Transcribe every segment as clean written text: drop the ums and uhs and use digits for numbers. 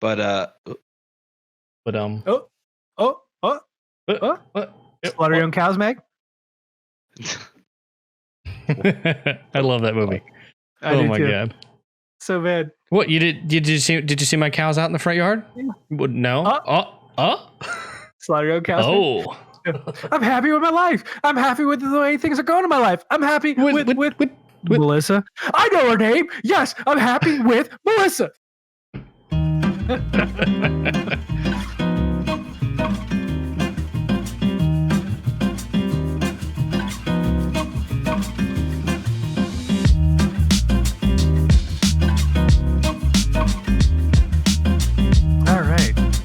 But Slaughter your own cows, Meg. I love that movie. I my do too. God. So bad. What you did? Did you see my cows out in the front yard? No. Slaughter your own cows. Oh. I'm happy with my life. I'm happy with the way things are going in my life. I'm happy with Melissa. I know her name. Yes, I'm happy with Melissa.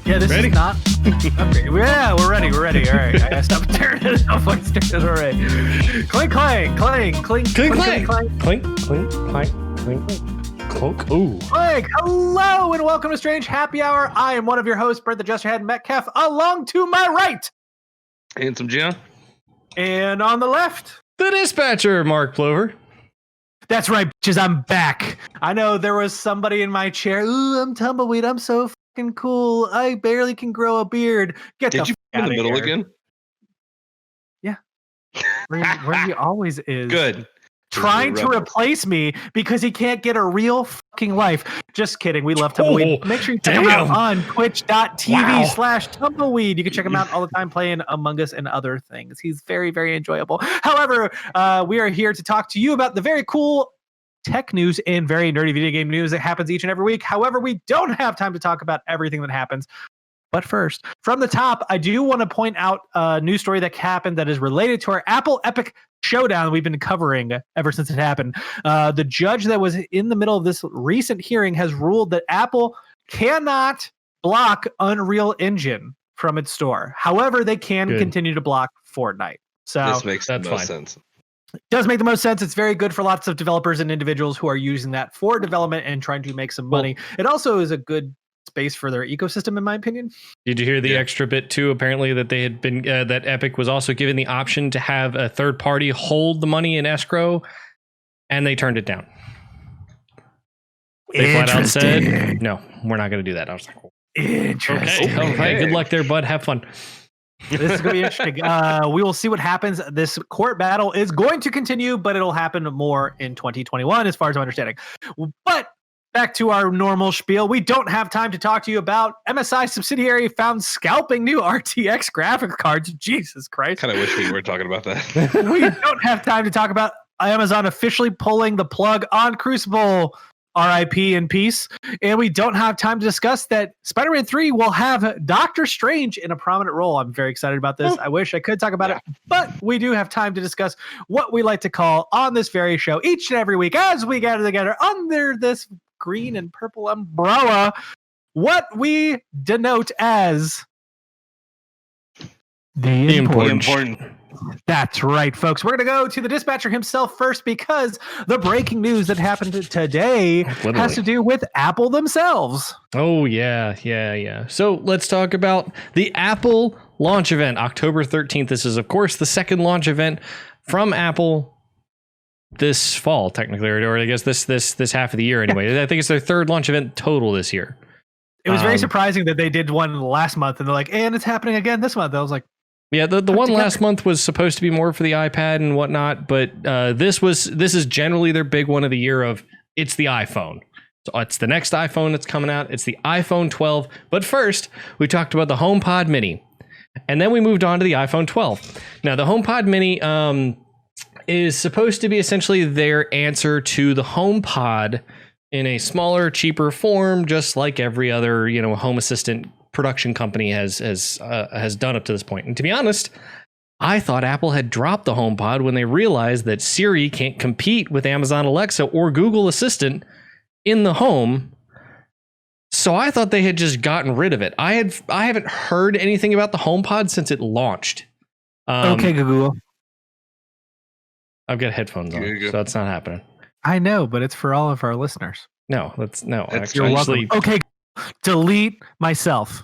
Yeah, this ready? Is not. Okay. Yeah, we're ready. All right. I gotta stop turning it off. All right. Clink, clang, clang, clink, Clink, clang, clink, clink, clink, clink, clink, clink. Ooh. Clink. Hello and welcome to Strange Happy Hour. I am one of your hosts, Brent the Jesterhead Metcalf. Along to my right, Handsome Jim. And on the left, the dispatcher, Mark Plover. That's right, bitches. I'm back. I know there was somebody in my chair. Ooh, I'm tumbleweed. I'm so fucking cool. I barely can grow a beard. Did you in the middle here. again? Yeah. Where he always is. Good. Trying to replace me because he can't get a real fucking life. Just kidding. We love Tumbleweed. Make sure you check him out on twitch.tv/Tumbleweed. You can check him out all the time playing Among Us and other things. He's very, very enjoyable. However, we are here to talk to you about the very cool tech news and very nerdy video game news that happens each and every week. However, we don't have time to talk about everything that happens. But first, from the top, I do want to point out a news story that happened that is related to our Apple Epic Showdown we've been covering ever since it happened. The judge that was in the middle of this recent hearing has ruled that Apple cannot block Unreal Engine from its store. However, they can continue to block Fortnite. So this makes the most sense. It does make the most sense. It's very good for lots of developers and individuals who are using that for development and trying to make some money. It also is a good space for their ecosystem, in my opinion. Did you hear the extra bit too? Apparently that they had been that Epic was also given the option to have a third party hold the money in escrow, and they turned it down. They flat out said, "No, we're not going to do that." I was like, "Interesting. Okay, good luck there, bud. Have fun." This is going to be interesting. We will see what happens. This court battle is going to continue, but it'll happen more in 2021, as far as I'm understanding. But back to our normal spiel. We don't have time to talk to you about MSI subsidiary found scalping new RTX graphic cards. Jesus Christ. Kind of wish we were talking about that. We don't have time to talk about Amazon officially pulling the plug on Crucible. RIP in peace. And we don't have time to discuss that Spider-Man 3 will have Doctor Strange in a prominent role. I'm very excited about this. I wish I could talk about it, but we do have time to discuss what we like to call on this very show each and every week as we gather together under this green and purple umbrella, what we denote as the important. That's right, folks. We're going to go to the dispatcher himself first because the breaking news that happened today has to do with Apple themselves. Oh, yeah. So let's talk about the Apple launch event, October 13th. This is, of course, the second launch event from Apple this fall, technically, or I guess this half of the year anyway. I think it's their third launch event total this year. It was very surprising that they did one last month and they're like, and it's happening again this month. I was like, yeah, the one last month was supposed to be more for the iPad and whatnot, but this is generally their big one of the year of it's the iPhone. So it's the next iPhone that's coming out. It's the iPhone 12. But first, we talked about the HomePod Mini, and then we moved on to the iPhone 12. Now, the HomePod Mini is supposed to be essentially their answer to the HomePod in a smaller, cheaper form, just like every other home assistant production company has done up to this point. And to be honest, I thought Apple had dropped the HomePod when they realized that Siri can't compete with Amazon Alexa or Google Assistant in the home. So I thought they had just gotten rid of it. I haven't heard anything about the HomePod since it launched. Okay, Google. I've got headphones on, so it's not happening. I know, but it's for all of our listeners. No, You're welcome. Okay, delete myself.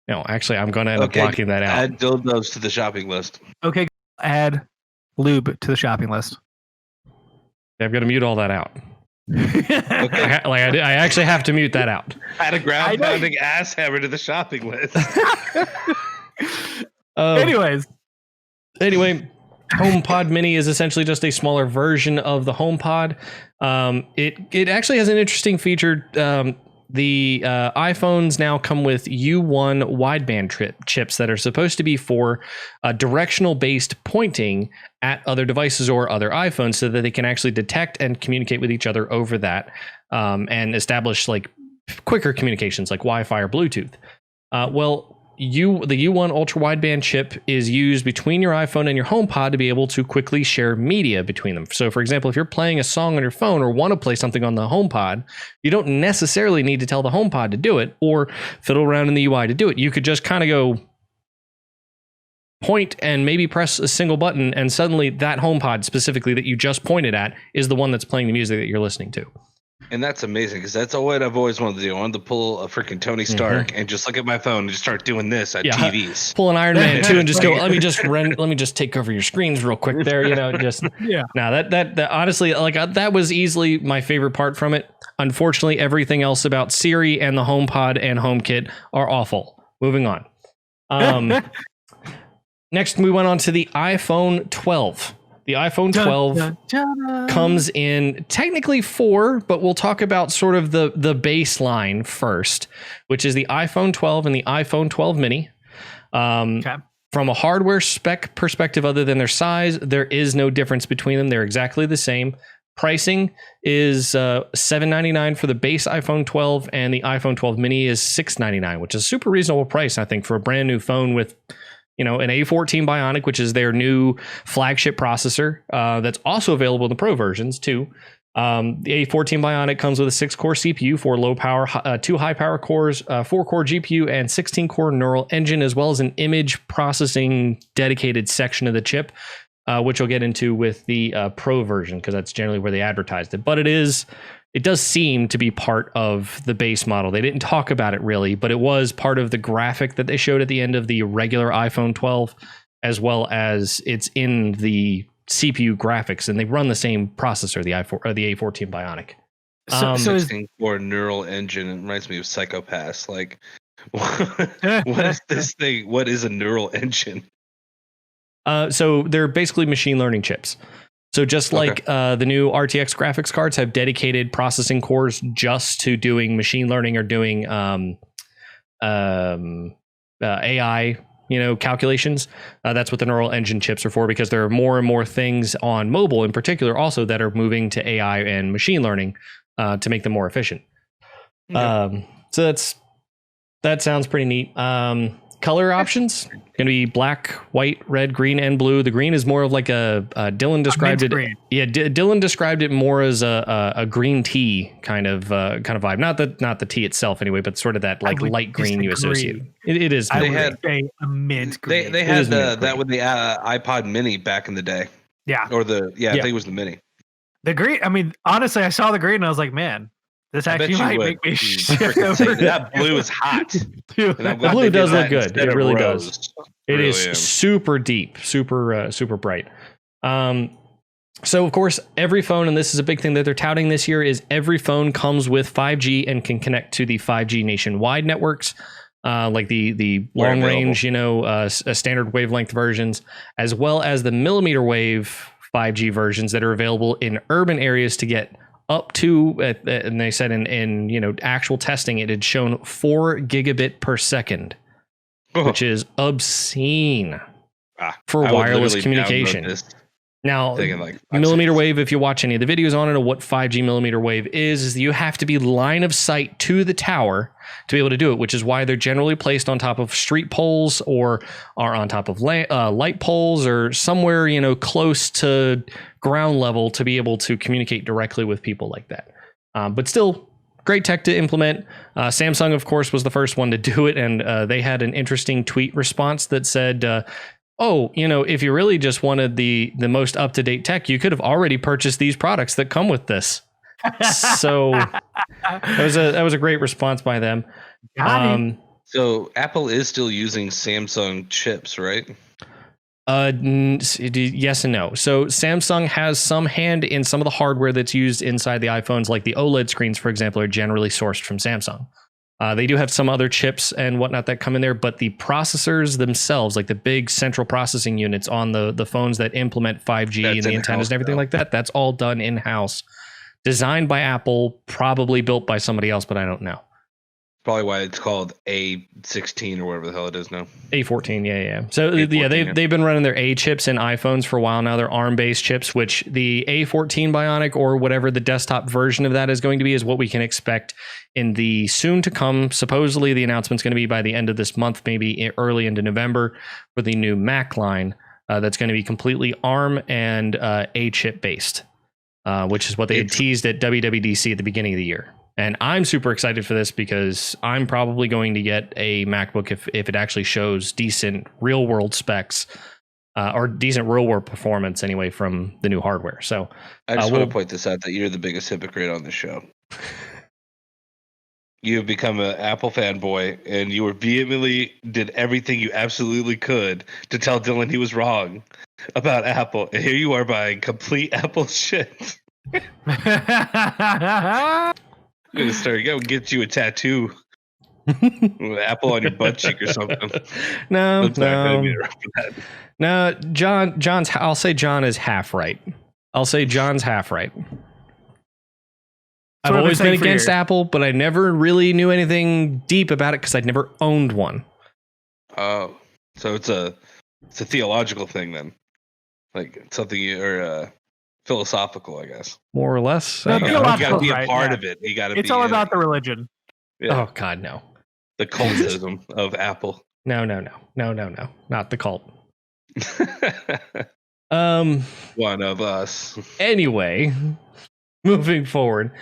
No, actually, I'm going to end up blocking that out. Add dildos to the shopping list. Okay, add lube to the shopping list. I've got to mute all that out. I actually have to mute that out. Add a ground pounding ass hammer to the shopping list. Anyways. Anyway, HomePod Mini is essentially just a smaller version of the HomePod. It actually has an interesting feature. The iPhones now come with U1 wideband chips that are supposed to be for directional based pointing at other devices or other iPhones so that they can actually detect and communicate with each other over that and establish like quicker communications like Wi-Fi or Bluetooth. The U1 ultra wideband chip is used between your iPhone and your HomePod to be able to quickly share media between them. So, for example, if you're playing a song on your phone or want to play something on the HomePod, you don't necessarily need to tell the HomePod to do it or fiddle around in the UI to do it. You could just kind of go point and maybe press a single button, and suddenly that HomePod specifically that you just pointed at is the one that's playing the music that you're listening to. And that's amazing because that's what I've always wanted to do. I wanted to pull a freaking Tony Stark and just look at my phone and just start doing this at TVs. Pull an Iron Man 2 and just go, let me just take over your screens real quick there. Now that honestly, that was easily my favorite part from it. Unfortunately, everything else about Siri and the HomePod and HomeKit are awful. Moving on. Next, we went on to the iPhone 12. The iPhone 12 comes in technically 4, but we'll talk about sort of the baseline first, which is the iPhone 12 and the iPhone 12 mini. From a hardware spec perspective, other than their size, there is no difference between them. They're exactly the same. Pricing is $799 for the base iPhone 12, and the iPhone 12 mini is $699, which is a super reasonable price, I think, for a brand new phone with an A14 Bionic, which is their new flagship processor that's also available in the Pro versions too. The A14 Bionic comes with a 6-core CPU, 4 low power, 2 high power cores, 4-core GPU, and 16-core neural engine, as well as an image processing dedicated section of the chip, which we'll get into with the Pro version because that's generally where they advertised it. But it does seem to be part of the base model. They didn't talk about it really, but it was part of the graphic that they showed at the end of the regular iPhone 12, as well as it's in the CPU graphics, and they run the same processor, the A14 Bionic. So 16-core neural engine. It reminds me of Psychopaths. Like, what is this thing? What is a neural engine? So they're basically machine learning chips. So just like the new RTX graphics cards have dedicated processing cores just to doing machine learning or doing AI, calculations. That's what the neural engine chips are for, because there are more and more things on mobile in particular also that are moving to AI and machine learning to make them more efficient. So that sounds pretty neat. Color options going to be black, white, red, green, and blue. The green is more of like Dylan described it. Green. Yeah, Dylan described it more as a green tea kind of vibe. Not the tea itself anyway, but sort of that like light green you associate. It is. I would say a mint green. They had that with the iPod Mini back in the day. Yeah. Or I think it was the Mini. The green. I mean, honestly, I saw the green and I was like, man. This actually might make me shift over. That blue is hot. The blue does look good. It really does. It is super deep, super bright. So, of course, every phone, and this is a big thing that they're touting this year, is every phone comes with 5G and can connect to the 5G nationwide networks, like the long range, standard wavelength versions, as well as the millimeter wave 5G versions that are available in urban areas to get up to, and they said in actual testing, it had shown 4 gigabit per second, which is obscene for wireless communication. Now, millimeter wave, if you watch any of the videos on it, or what 5G millimeter wave is you have to be line of sight to the tower to be able to do it, which is why they're generally placed on top of street poles or are on top of light poles or somewhere, close to ground level to be able to communicate directly with people like that. But still, great tech to implement. Samsung, of course, was the first one to do it, and they had an interesting tweet response that said, if you really just wanted the most up-to-date tech, you could have already purchased these products that come with this. So that was a great response by them. So Apple is still using Samsung chips, right? Yes and no. So Samsung has some hand in some of the hardware that's used inside the iPhones, like the OLED screens, for example, are generally sourced from Samsung. They do have some other chips and whatnot that come in there, but the processors themselves, like the big central processing units on the phones that implement 5G and the antennas and everything like that, that's all done in-house. Designed by Apple, probably built by somebody else, but I don't know. Probably why it's called A16 or whatever the hell it is now. A14, yeah. So A14, yeah, they've been running their A chips in iPhones for a while now. They're ARM-based chips, which the A14 Bionic or whatever the desktop version of that is going to be is what we can expect in the soon to come. Supposedly the announcement's going to be by the end of this month, maybe early into November, for the new Mac line that's going to be completely ARM and A chip based, which is what they had teased at WWDC at the beginning of the year. And I'm super excited for this because I'm probably going to get a MacBook if it actually shows decent real world specs or decent real world performance anyway from the new hardware. So I just want to point this out that you're the biggest hypocrite on the show. You have become an Apple fanboy and you vehemently did everything you absolutely could to tell Dylan he was wrong about Apple. And here you are buying complete Apple shit. I'm gonna start. Get you a tattoo with Apple on your butt cheek or something. No. John's. I'll say John is half right. I've always been against Apple, but I never really knew anything deep about it because I'd never owned one. Oh, so it's a theological thing then, like something or philosophical, I guess. More or less. You got to be a part of it. You got to. It's all about the religion. Yeah. Oh God, no. The cultism of Apple. No. Not the cult. One of us. Anyway, moving forward,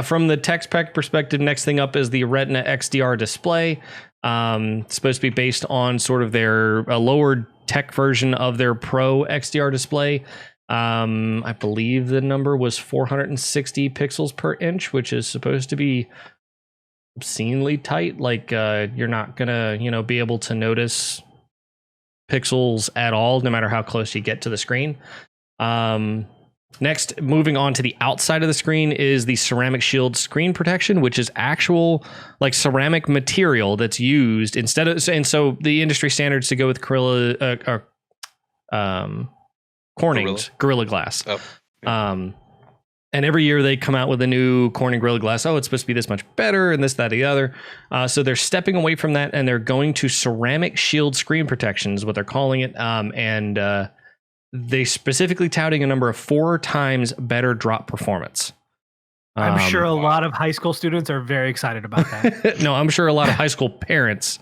from the tech spec perspective, next thing up is the Retina XDR display. It's supposed to be based on sort of their lower tech version of their Pro XDR display. I believe the number was 460 pixels per inch, which is supposed to be obscenely tight. Like you're not gonna, be able to notice pixels at all, no matter how close you get to the screen. Next, moving on to the outside of the screen is the ceramic shield screen protection, which is actual like ceramic material that's used instead of, and so the industry standards to go with Corning's Gorilla Glass. Oh, yeah. And every year they come out with a new Corning Gorilla Glass. Oh, it's supposed to be this much better and this, that, the other. So they're stepping away from that and they're going to ceramic shield screen protection is what they're calling it. And they specifically touting a number of 4 times better drop performance. I'm sure a lot of high school students are very excited about that. No, I'm sure a lot of high school parents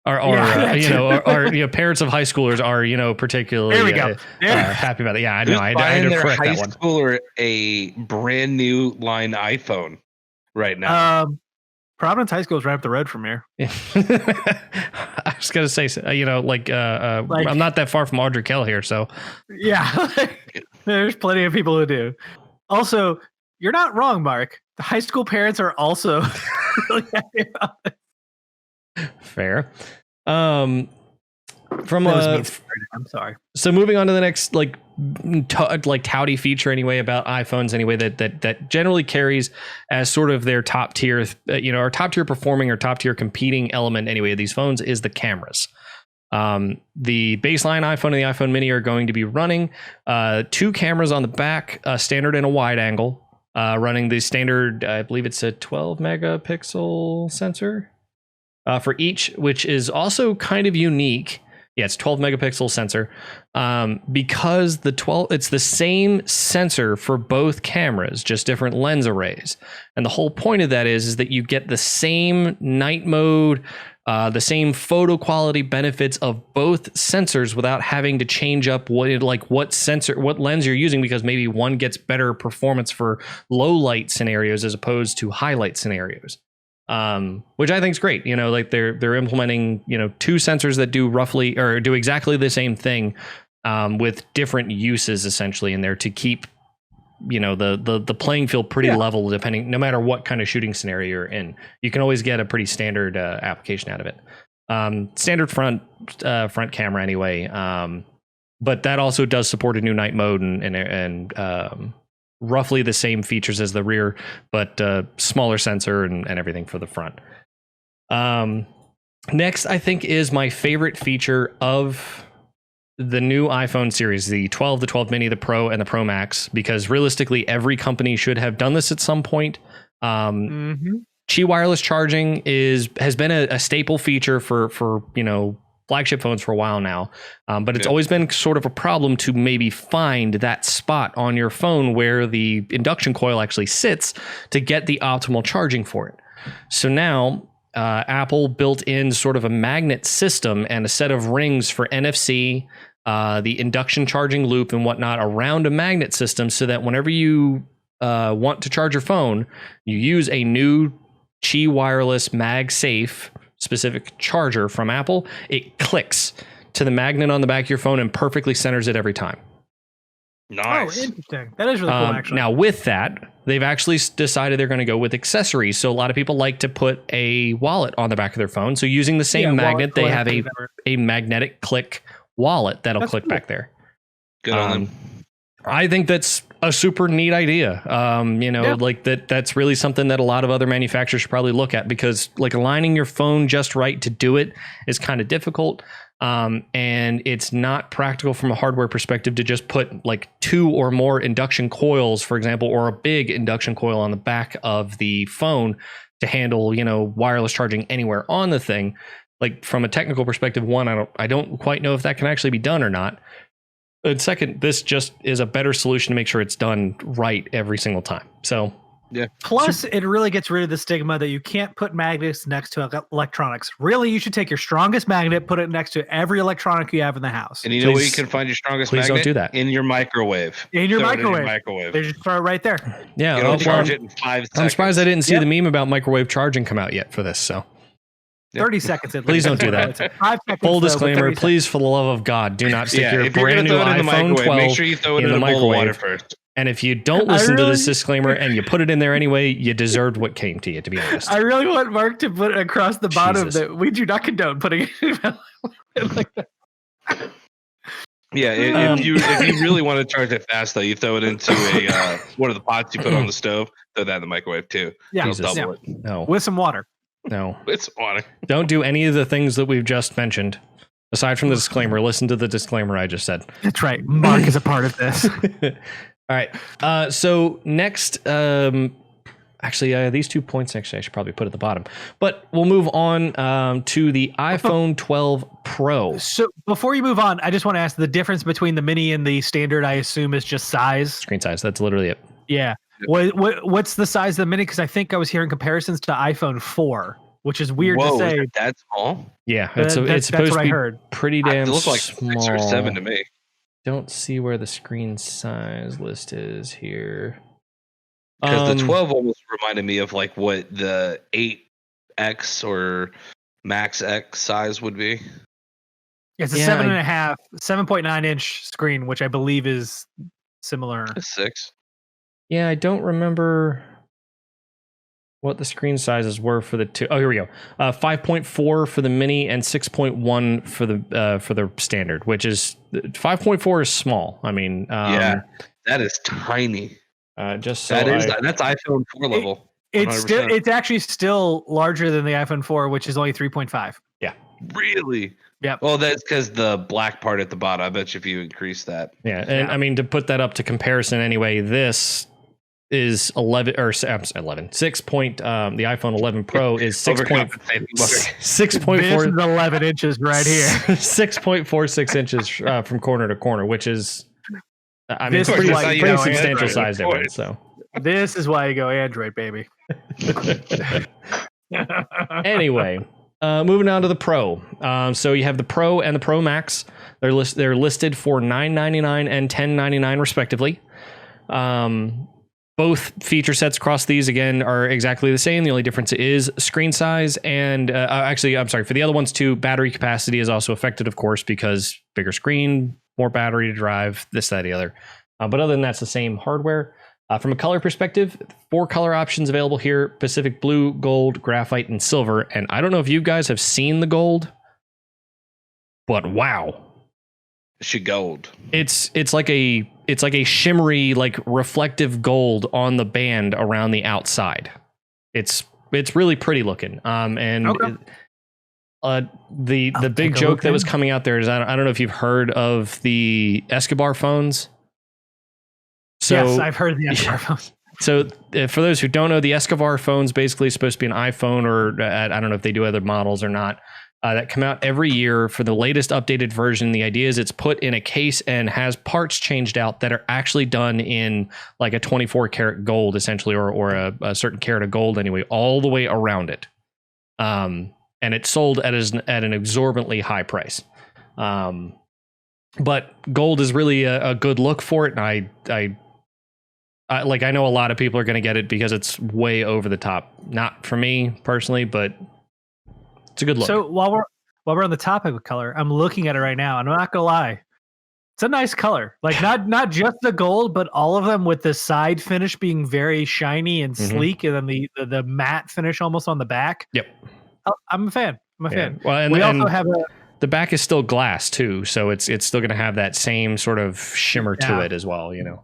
are parents of high schoolers are particularly there we go. happy about it. Yeah, I know. I had to correct that one. High schooler a brand new line iPhone right now. Providence High School is right up the road from here. I was gonna say, I'm not that far from Audrey Kell here, so yeah, there's plenty of people who do. Also, you're not wrong, Mark. The high school parents are also really happy about it. Fair. I'm sorry. So moving on to the next touty feature anyway about iPhones anyway that generally carries as sort of their top tier or top tier performing or top tier competing element anyway of these phones is the cameras. The baseline iPhone and the iPhone mini are going to be running 2 cameras on the back, a standard and a wide angle, running the standard, I believe it's a 12 megapixel sensor for each, which is also kind of unique. Yeah, it's 12 megapixel sensor because it's the same sensor for both cameras, just different lens arrays. And the whole point of that is that you get the same night mode, the same photo quality benefits of both sensors without having to change up what lens you're using, because maybe one gets better performance for low light scenarios as opposed to highlight scenarios. Which I think is great. They're implementing 2 sensors that do exactly the same thing with different uses essentially in there to keep the playing field pretty level, depending no matter what kind of shooting scenario you're in. You can always get a pretty standard application out of it. Standard front camera anyway. but that also does support a new night mode and roughly the same features as the rear, but smaller sensor and everything for the front. Next, I think is my favorite feature of the new iPhone series, the 12, the 12 mini, the Pro, and the Pro Max, because realistically, every company should have done this at some point. Qi wireless charging has been a staple feature for flagship phones for a while now, but it's always been sort of a problem to maybe find that spot on your phone where the induction coil actually sits to get the optimal charging for it. So now Apple built in sort of a magnet system and a set of rings for NFC, the induction charging loop and whatnot around a magnet system, so that whenever you want to charge your phone, you use a new Qi wireless MagSafe specific charger from Apple. It clicks to the magnet on the back of your phone and perfectly centers it every time. Nice. Oh, interesting. That is really cool, actually. Now, with that, they've actually decided they're going to go with accessories. So a lot of people like to put a wallet on the back of their phone. So using the same magnet, they have a magnetic click wallet that'll click back there. Good on them. I think that's a super neat idea. Like that's really something that a lot of other manufacturers should probably look at, because like aligning your phone just right to do it is kind of difficult. And it's not practical from a hardware perspective to just put like 2 or more induction coils, for example, or a big induction coil on the back of the phone to handle, wireless charging anywhere on the thing. Like from a technical perspective, one, I don't quite know if that can actually be done or not. And second, this just is a better solution to make sure it's done right every single time. So, yeah. Plus, it really gets rid of the stigma that you can't put magnets next to electronics. Really, you should take your strongest magnet, put it next to every electronic you have in the house. And you know where you can find your strongest magnet? Please don't do that. In your microwave. In your microwave. They just throw it right there. Yeah. It'll charge it in 5 seconds. I'm surprised I didn't see the meme about microwave charging come out yet for this. So 30 seconds. Please don't do that. 5 seconds, full disclaimer, please, for the love of God, do not stick your brand new iPhone 12 make sure you throw it in the microwave first. And if you don't listen to this disclaimer and you put it in there anyway, you deserved what came to you, to be honest. I really want Mark to put across the bottom that we do not condone putting it like that. Yeah, if you really want to charge it fast, though, you throw it into one of the pots you put on the stove, throw that in the microwave, too. Yeah, double it. No. With some water. No. It's water. Don't do any of the things that we've just mentioned. Aside from the disclaimer, listen to the disclaimer I just said. That's right. Mark is a part of this. All right. So next, actually, these 2 points, actually, I should probably put at the bottom. But we'll move on to the iPhone 12 Pro. So before you move on, I just want to ask the difference between the mini and the standard, I assume, is just size. Screen size. That's literally it. Yeah. What's the size of the mini? Because I think I was hearing comparisons to iPhone 4, which is weird to say. Is that small? Yeah, it's supposed to be pretty damn small. It looks like 6 or 7 to me. Don't see where the screen size list is here. Because the 12 almost reminded me of like what the 8X or Max X size would be. It's a 7.9 inch screen, which I believe is similar. 6. Yeah, I don't remember what the screen sizes were for the two. Oh, here we go. 5.4 for the mini and 6.1 for the standard, which is 5.4 is small. I mean, yeah, that is tiny. Just so that's iPhone 4 level. It's actually still larger than the iPhone 4, which is only 3.5. Yeah. Really? Yeah. Well, that's because the black part at the bottom. I bet you if you increase that. Yeah, and I mean, to put that up to comparison anyway, this is 11 or 6 point. The iPhone 11 Pro is 6.4. This is 11 inches right here. 6.46 inches from corner to corner, which is, I mean, it's pretty substantial size difference. So this is why you go Android, baby. Anyway, moving on to the Pro. So you have the Pro and the Pro Max. They're listed for $999 and $1099 respectively. Both feature sets across these, again, are exactly the same. The only difference is screen size and actually, I'm sorry, for the other ones too, battery capacity is also affected, of course, because bigger screen, more battery to drive, this, that, the other. But other than that, it's the same hardware. From a color perspective, 4 color options available here: Pacific Blue, Gold, Graphite, and Silver. And I don't know if you guys have seen the Gold, but wow. She gold. It's like a shimmery, like reflective gold on the band around the outside. It's really pretty looking. And Okay. the big joke that was coming out there is I don't know if you've heard of the Escobar phones. So, yes, I've heard of the Escobar phones. So for those who don't know, the Escobar phone's basically supposed to be an iPhone, or I don't know if they do other models or not, that come out every year for the latest updated version. The idea is it's put in a case and has parts changed out that are actually done in like a 24 karat gold, essentially, or a certain carat of gold anyway, all the way around it. And it's sold at an exorbitantly high price. But gold is really a good look for it, and I know a lot of people are going to get it because it's way over the top. Not for me personally, but it's a good look. So while we're on the topic of color, I'm looking at it right now, and I'm not gonna lie, it's a nice color. Like not just the gold, but all of them with the side finish being very shiny and sleek, and then the matte finish almost on the back. Yep, I'm a fan. I'm a fan. Well, and we also have the back is still glass too, so it's still going to have that same sort of shimmer to it as well. You know.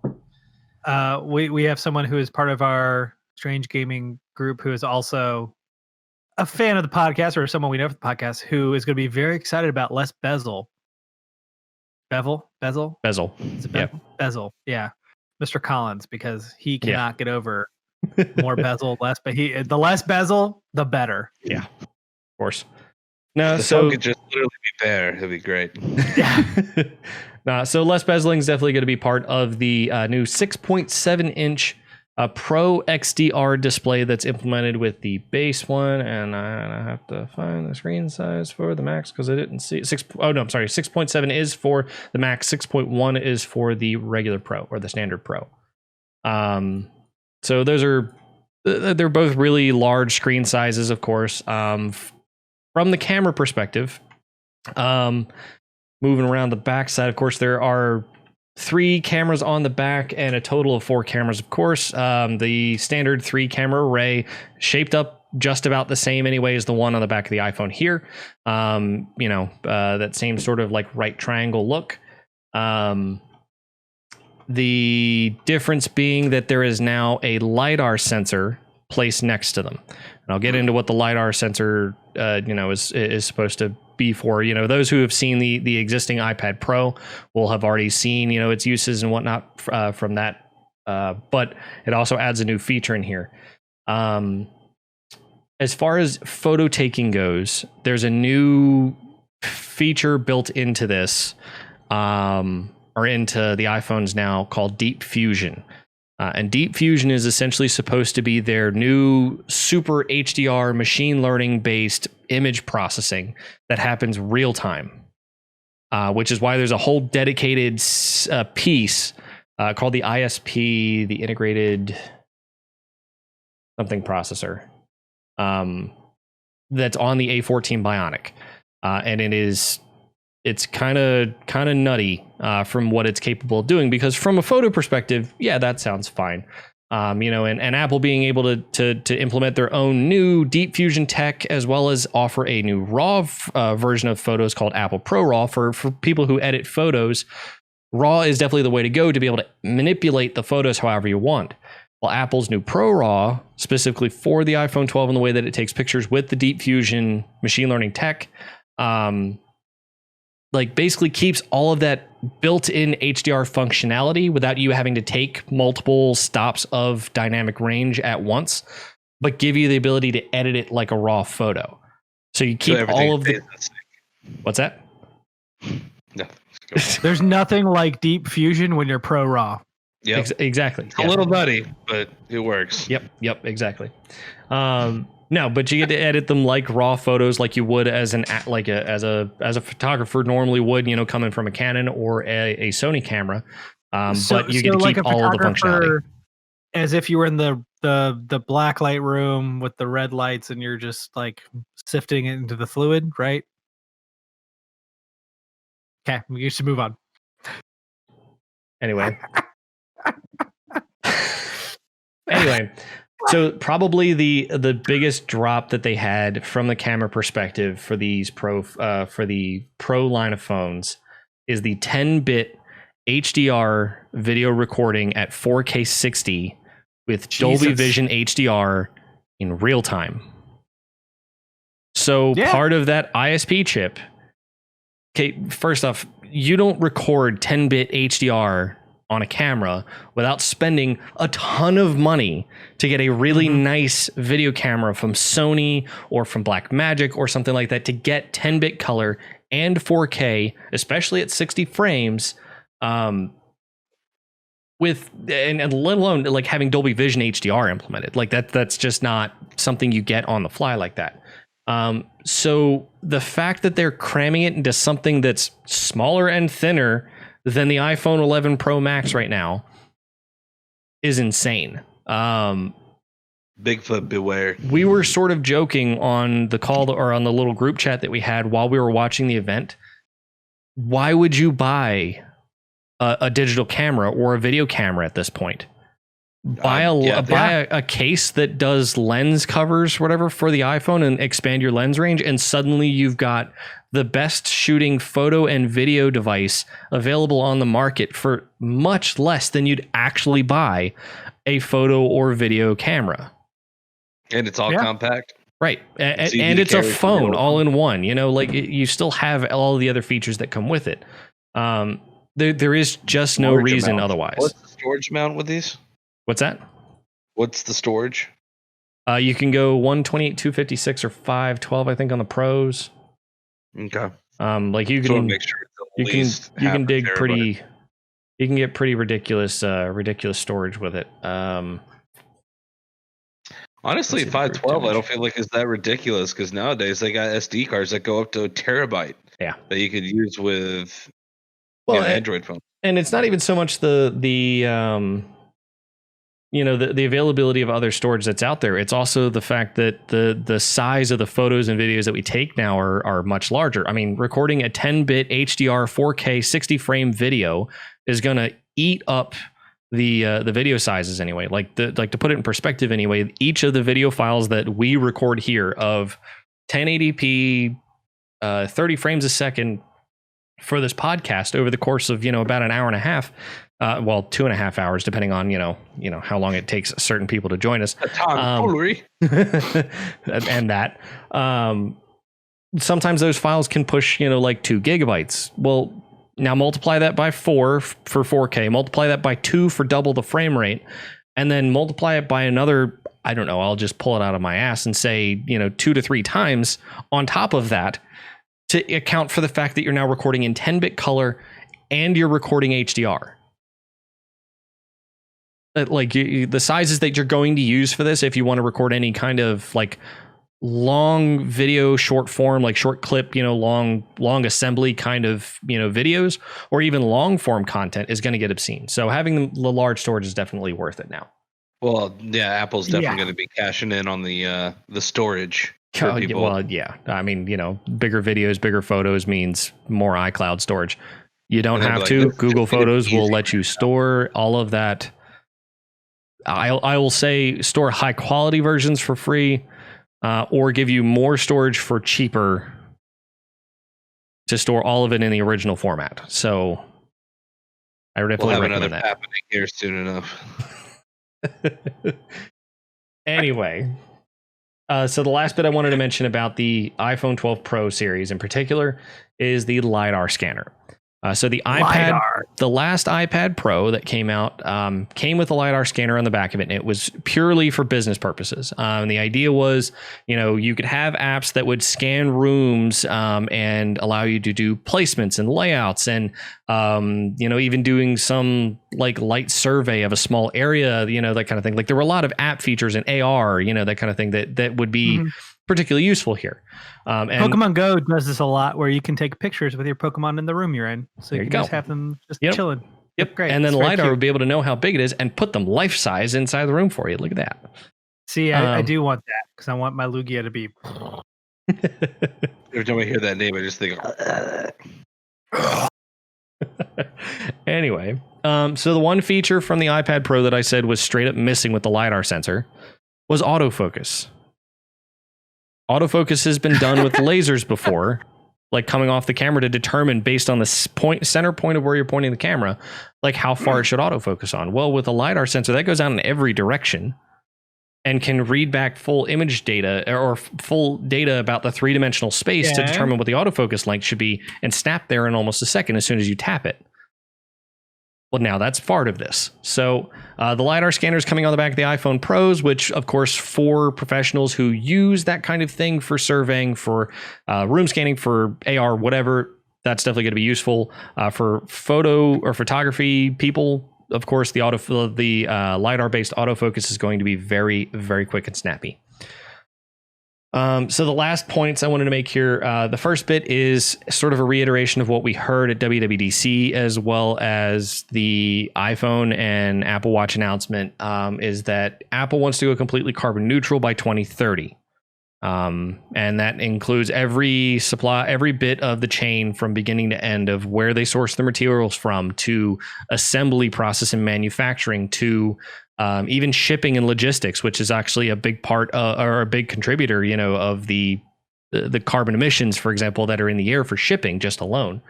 We have someone who is part of our Strange Gaming group who is also a fan of the podcast, or someone we know from the podcast, who is going to be very excited about less bezel. Bezel. Is it bezel? Yeah, Mr. Collins, because he cannot get over more bezel, less. But the less bezel, the better. Yeah, of course. No, the so could just literally be bare. It'd be great. Yeah. So less bezeling is definitely going to be part of the new 6.7-inch Pro XDR display that's implemented with the base one, and I have to find the screen size for the Max because I didn't see 6.7 is for the Max, 6.1 is for the regular Pro or the standard Pro. So they're both really large screen sizes, of course. From the camera perspective, moving around the back side, of course, there are 3 cameras on the back and a total of 4 cameras, of course. The standard 3 camera array, shaped up just about the same anyway as the one on the back of the iPhone here. That same sort of like right triangle look. The difference being that there is now a LiDAR sensor placed next to them. And I'll get into what the LiDAR sensor is supposed to be for. Those who have seen the existing iPad Pro will have already seen its uses and whatnot from that, but it also adds a new feature in here. As far as photo taking goes, there's a new feature built into this, or into the iPhones now, called Deep Fusion. And Deep Fusion is essentially supposed to be their new super HDR machine learning based image processing that happens real time, which is why there's a whole dedicated piece called the ISP, the integrated something processor, that's on the A14 Bionic, and it's kind of nutty from what it's capable of doing, because from a photo perspective, yeah, that sounds fine. And Apple being able to implement their own new Deep Fusion tech, as well as offer a new RAW version of photos called Apple Pro RAW for people who edit photos. RAW is definitely the way to go to be able to manipulate the photos however you want. Well, Apple's new Pro RAW, specifically for the iPhone 12 and the way that it takes pictures with the Deep Fusion machine learning tech, basically keeps all of that built-in HDR functionality without you having to take multiple stops of dynamic range at once, but give you the ability to edit it like a raw photo. So you keep all of the... What's that? No. There's nothing like Deep Fusion when you're Pro RAW. Yeah, exactly. It's a little nutty, but it works. Yep, exactly. No, but you get to edit them like raw photos, like you would as a photographer normally would, coming from a Canon or a Sony camera. But you get to keep all of the functionality, as if you were in the black light room with the red lights, and you're just like sifting it into the fluid, right? Okay, we should move on. Anyway. So probably the biggest drop that they had from the camera perspective for these for the Pro line of phones is the 10-bit HDR video recording at 4K 60 with Dolby Vision HDR in real time. So part of that ISP chip, okay, first off, you don't record 10-bit HDR on a camera without spending a ton of money to get a really nice video camera from Sony or from Blackmagic or something like that to get 10-bit color and 4K, especially at 60 frames, with and let alone like having Dolby Vision HDR implemented. Like that's just not something you get on the fly like that. So the fact that they're cramming it into something that's smaller and thinner than the iPhone 11 Pro Max right now is insane. Bigfoot beware. We were sort of joking on the call or on the little group chat that we had while we were watching the event. Why would you buy a digital camera or a video camera at this point? Buy a case that does lens covers, whatever, for the iPhone and expand your lens range, and suddenly you've got the best shooting photo and video device available on the market for much less than you'd actually buy a photo or video camera. And it's all compact. Right. And it's a phone all in one, you know, like you still have all the other features that come with it. There is just no reason otherwise. What's the storage amount with these? What's that? What's the storage? You can go 128, 256, or 512, I think, on the pros. Okay. Like you can make sure it's you can dig pretty. You can get pretty ridiculous storage with it. Honestly, 512, I don't feel like it's that ridiculous because nowadays they got SD cards that go up to a terabyte. Yeah. That you could use with Android phone. And it's not even so much the availability of other storage that's out there. It's also the fact that the size of the photos and videos that we take now are much larger. I mean, recording a 10-bit HDR 4K 60 frame video is going to eat up the video sizes anyway. Like to put it in perspective anyway, each of the video files that we record here of 1080p 30 frames a second for this podcast over the course of about an hour and a half, 2.5 hours depending on how long it takes certain people to join us, and that sometimes those files can push like 2 gigabytes. Well, now multiply that by 4 for 4K, multiply that by 2 for double the frame rate, and then multiply it by another, I don't know, I'll just pull it out of my ass and say 2 to 3 times on top of that to account for the fact that you're now recording in 10-bit color and you're recording HDR. Like the sizes that you're going to use for this, if you want to record any kind of like long video, short form, like short clip, long assembly kind of, videos, or even long form content, is going to get obscene. So having the large storage is definitely worth it now. Well, yeah, Apple's definitely going to be cashing in on the storage. Well, yeah. I mean, bigger videos, bigger photos means more iCloud storage. You don't have to. Google Photos will let you store all of that. I will say store high quality versions for free, or give you more storage for cheaper to store all of it in the original format. So I would definitely recommend that. Happening here soon enough. Anyway, so the last bit I wanted to mention about the iPhone 12 Pro series in particular is the LiDAR scanner. So the the last iPad Pro that came out came with a LiDAR scanner on the back of it, and it was purely for business purposes. And the idea was, you could have apps that would scan rooms and allow you to do placements and layouts, and even doing some like light survey of a small area, that kind of thing. Like there were a lot of app features in AR, that kind of thing that would be particularly useful here. And Pokemon Go does this a lot, where you can take pictures with your Pokemon in the room you're in, so you can just have them just chilling. Yep, great. And then LiDAR would be able to know how big it is and put them life size inside the room for you. Look at that. See, I do want that because I want my Lugia to be. Every time I hear that name, I just think. Anyway, so the one feature from the iPad Pro that I said was straight up missing with the LiDAR sensor was autofocus. Autofocus has been done with lasers before, like coming off the camera to determine based on the center point of where you're pointing the camera, like how far it should autofocus on. Well, with a LiDAR sensor, that goes out in every direction and can read back full image data or full data about the 3-dimensional space to determine what the autofocus length should be and snap there in almost a second as soon as you tap it. Well, now that's part of this. So the LiDAR scanner is coming on the back of the iPhone Pros, which, of course, for professionals who use that kind of thing for surveying, for room scanning, for AR, whatever, that's definitely going to be useful. For photo or photography people, of course, the LiDAR-based autofocus is going to be very, very quick and snappy. So the last points I wanted to make here, the first bit is sort of a reiteration of what we heard at WWDC, as well as the iPhone and Apple Watch announcement, is that Apple wants to go completely carbon neutral by 2030. And that includes every bit of the chain from beginning to end of where they source the materials from, to assembly, process, and manufacturing, to even shipping and logistics, which is actually a big part or a big contributor, of the carbon emissions, for example, that are in the air for shipping just alone.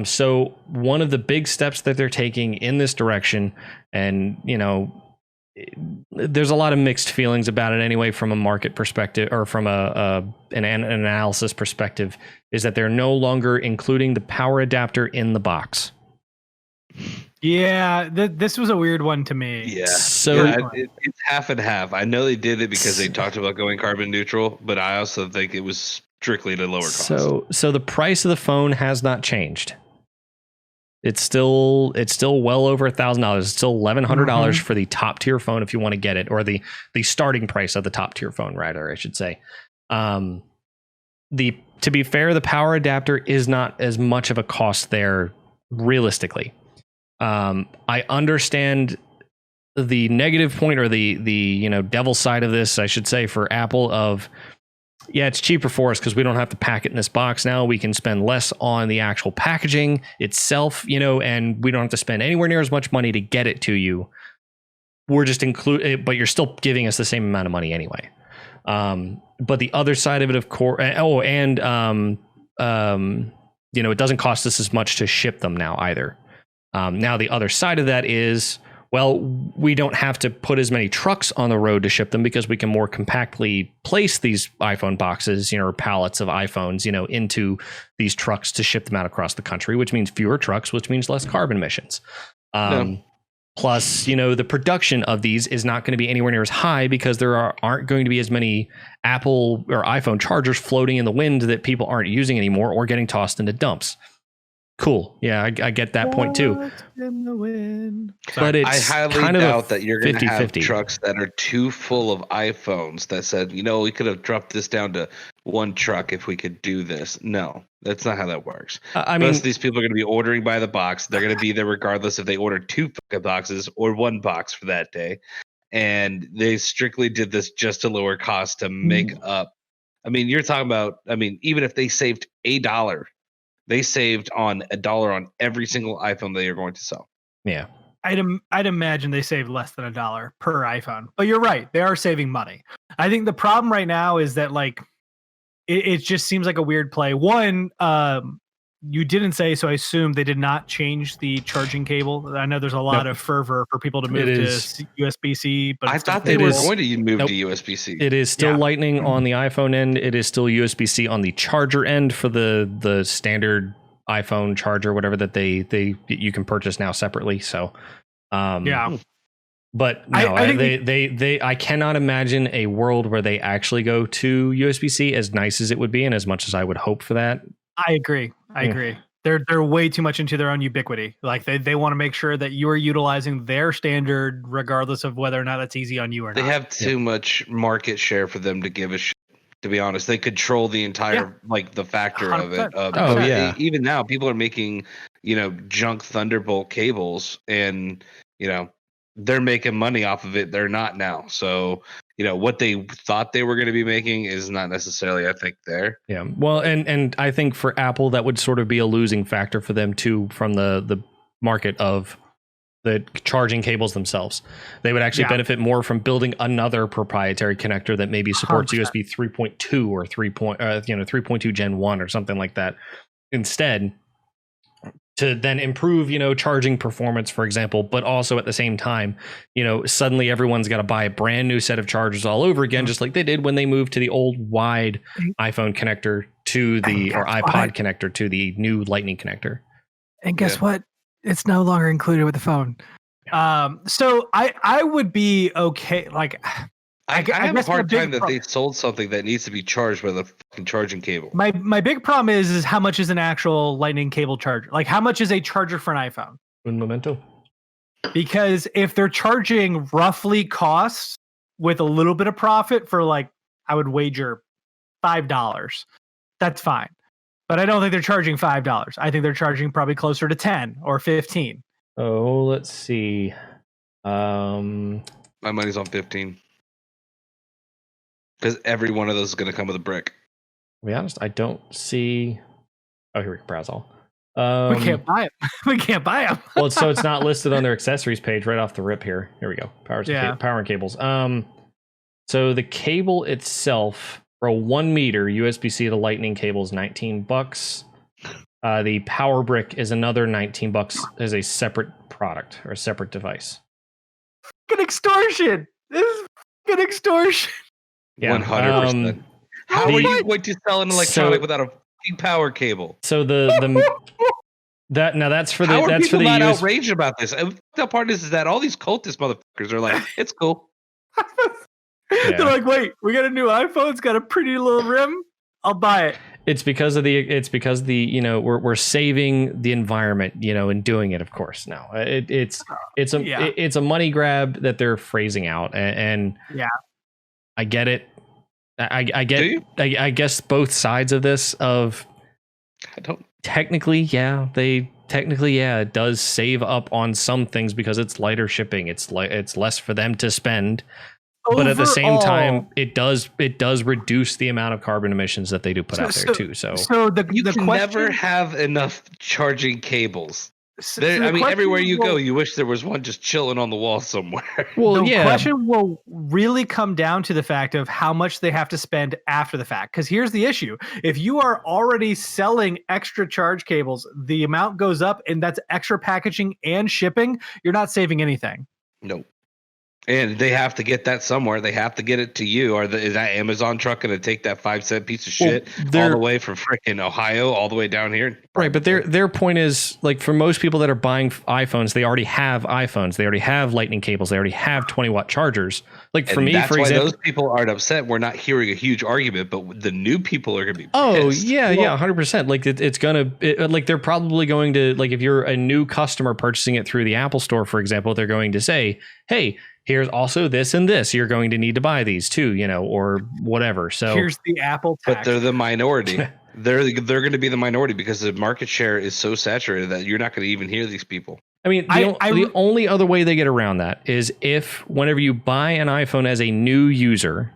So one of the big steps that they're taking in this direction, and there's a lot of mixed feelings about it anyway, from a market perspective or from an analysis perspective, is that they're no longer including the power adapter in the box. Yeah, this was a weird one to me. Yeah, so it's half and half. I know they did it because they talked about going carbon neutral, but I also think it was strictly to lower cost. So the price of the phone has not changed. It's still well over $1,000. It's still $1,100 for the top tier phone if you want to get it, or the starting price of the top tier phone, rather, I should say. To be fair, the power adapter is not as much of a cost there realistically. I understand the negative point, or the devil side of this, I should say, for Apple of, yeah, it's cheaper for us because we don't have to pack it in this box now. We can spend less on the actual packaging itself, and we don't have to spend anywhere near as much money to get it to you. We're just but you're still giving us the same amount of money anyway. But the other side of it, of course, it doesn't cost us as much to ship them now either. Now, the other side of that is, well, we don't have to put as many trucks on the road to ship them because we can more compactly place these iPhone boxes, or pallets of iPhones, into these trucks to ship them out across the country, which means fewer trucks, which means less carbon emissions. Plus, the production of these is not going to be anywhere near as high because there aren't going to be as many Apple or iPhone chargers floating in the wind that people aren't using anymore or getting tossed into dumps. Cool. Yeah, I get that point too. But I highly doubt that you're going to have 50-50 trucks that are too full of iPhones that said, we could have dropped this down to one truck if we could do this. No, that's not how that works. Most of these people are going to be ordering by the box. They're going to be there regardless if they order 2 fucking boxes or 1 box for that day. And they strictly did this just to lower cost to make up. You're talking about, even if they saved $1, they saved on $1 on every single iPhone they are going to sell. Yeah. I'd imagine they saved less than $1 per iPhone. But you're right, they are saving money. I think the problem right now is that it just seems like a weird play. One, you didn't say, so I assume they did not change the charging cable. I know there's a lot of fervor for people to move to USB-C, but I thought they were going to move to USB-C. It is still Lightning on the iPhone end. It is still USB-C on the charger end for the standard iPhone charger, whatever that you can purchase now separately. So, but no, I cannot imagine a world where they actually go to USB-C, as nice as it would be, and as much as I would hope for that. I agree. They're way too much into their own ubiquity. Like they want to make sure that you are utilizing their standard, regardless of whether or not it's easy on you or not. They have too much market share for them to give a shit. To be honest, they control the entire the factor 100%. Of it. Even now, people are making junk Thunderbolt cables, and they're making money off of it. They're not now. So what they thought they were going to be making is not necessarily, I think, there. Yeah. Well, and I think for Apple, that would sort of be a losing factor for them too, from the market of the charging cables themselves. They would actually benefit more from building another proprietary connector that maybe supports 100%. USB 3.2 or 3.2 Gen 1 or something like that instead, to then improve, charging performance, for example, but also at the same time, suddenly everyone's got to buy a brand new set of chargers all over again, just like they did when they moved to the old wide iPhone connector to or iPod connector to the new Lightning connector. And guess what? It's no longer included with the phone. So I would be okay. Like, I have a hard time that they sold something that needs to be charged with a fucking charging cable. My big problem is how much is an actual Lightning cable charger? Like, how much is a charger for an iPhone? Un momento. Because if they're charging roughly costs with a little bit of profit for, like, I would wager $5, that's fine. But I don't think they're charging $5. I think they're charging probably closer to 10 or 15. Oh, let's see. My money's on 15. Because every one of those is going to come with a brick. To be honest, I don't see. Oh, here we go. Browse all. We can't buy them. We can't buy them. Well, so it's not listed on their accessories page right off the rip here. Here we go. Power and cables. So the cable itself for a 1 meter USB-C to Lightning cable is $19. The power brick is another $19 as a separate product or a separate device. Good extortion. This is good extortion. Yeah, 100%. How are you going to sell an electronic without a power cable? So that's for the How are that's people for the not outraged about this? The part is that all these cultist motherfuckers are like, it's cool. They're like, wait, we got a new iPhone. It's got a pretty little rim. I'll buy it. It's because we're saving the environment, in doing it. Of course, no, it's a money grab that they're phrasing out, and I get it. I guess both sides of this. I don't technically, it does save up on some things because it's lighter shipping. It's less for them to spend. But at the same time, it does reduce the amount of carbon emissions that they do put out there too. So you can never have enough charging cables. Everywhere you go, you wish there was one just chilling on the wall somewhere. Well, the question will really come down to the fact of how much they have to spend after the fact. Because here's the issue: if you are already selling extra charge cables, the amount goes up, and that's extra packaging and shipping. You're not saving anything. Nope. And they have to get that somewhere. They have to get it to you. Is that Amazon truck going to take that 5-cent piece of shit all the way from frickin' Ohio all the way down here? Right, but their point is, like, for most people that are buying iPhones, they already have iPhones. They already have Lightning cables. They already have 20-watt chargers. Like, for me, for example, those people aren't upset. We're not hearing a huge argument, but the new people are going to be pissed. Oh, yeah, 100%. Like, it's going to, like, they're probably going to, like, if you're a new customer purchasing it through the Apple Store, for example, they're going to say, hey, here's also this and this. You're going to need to buy these too, or whatever. So here's the Apple tax. But they're the minority. they're going to be the minority because the market share is so saturated that you're not going to even hear these people. I mean, the only other way they get around that is whenever you buy an iPhone as a new user,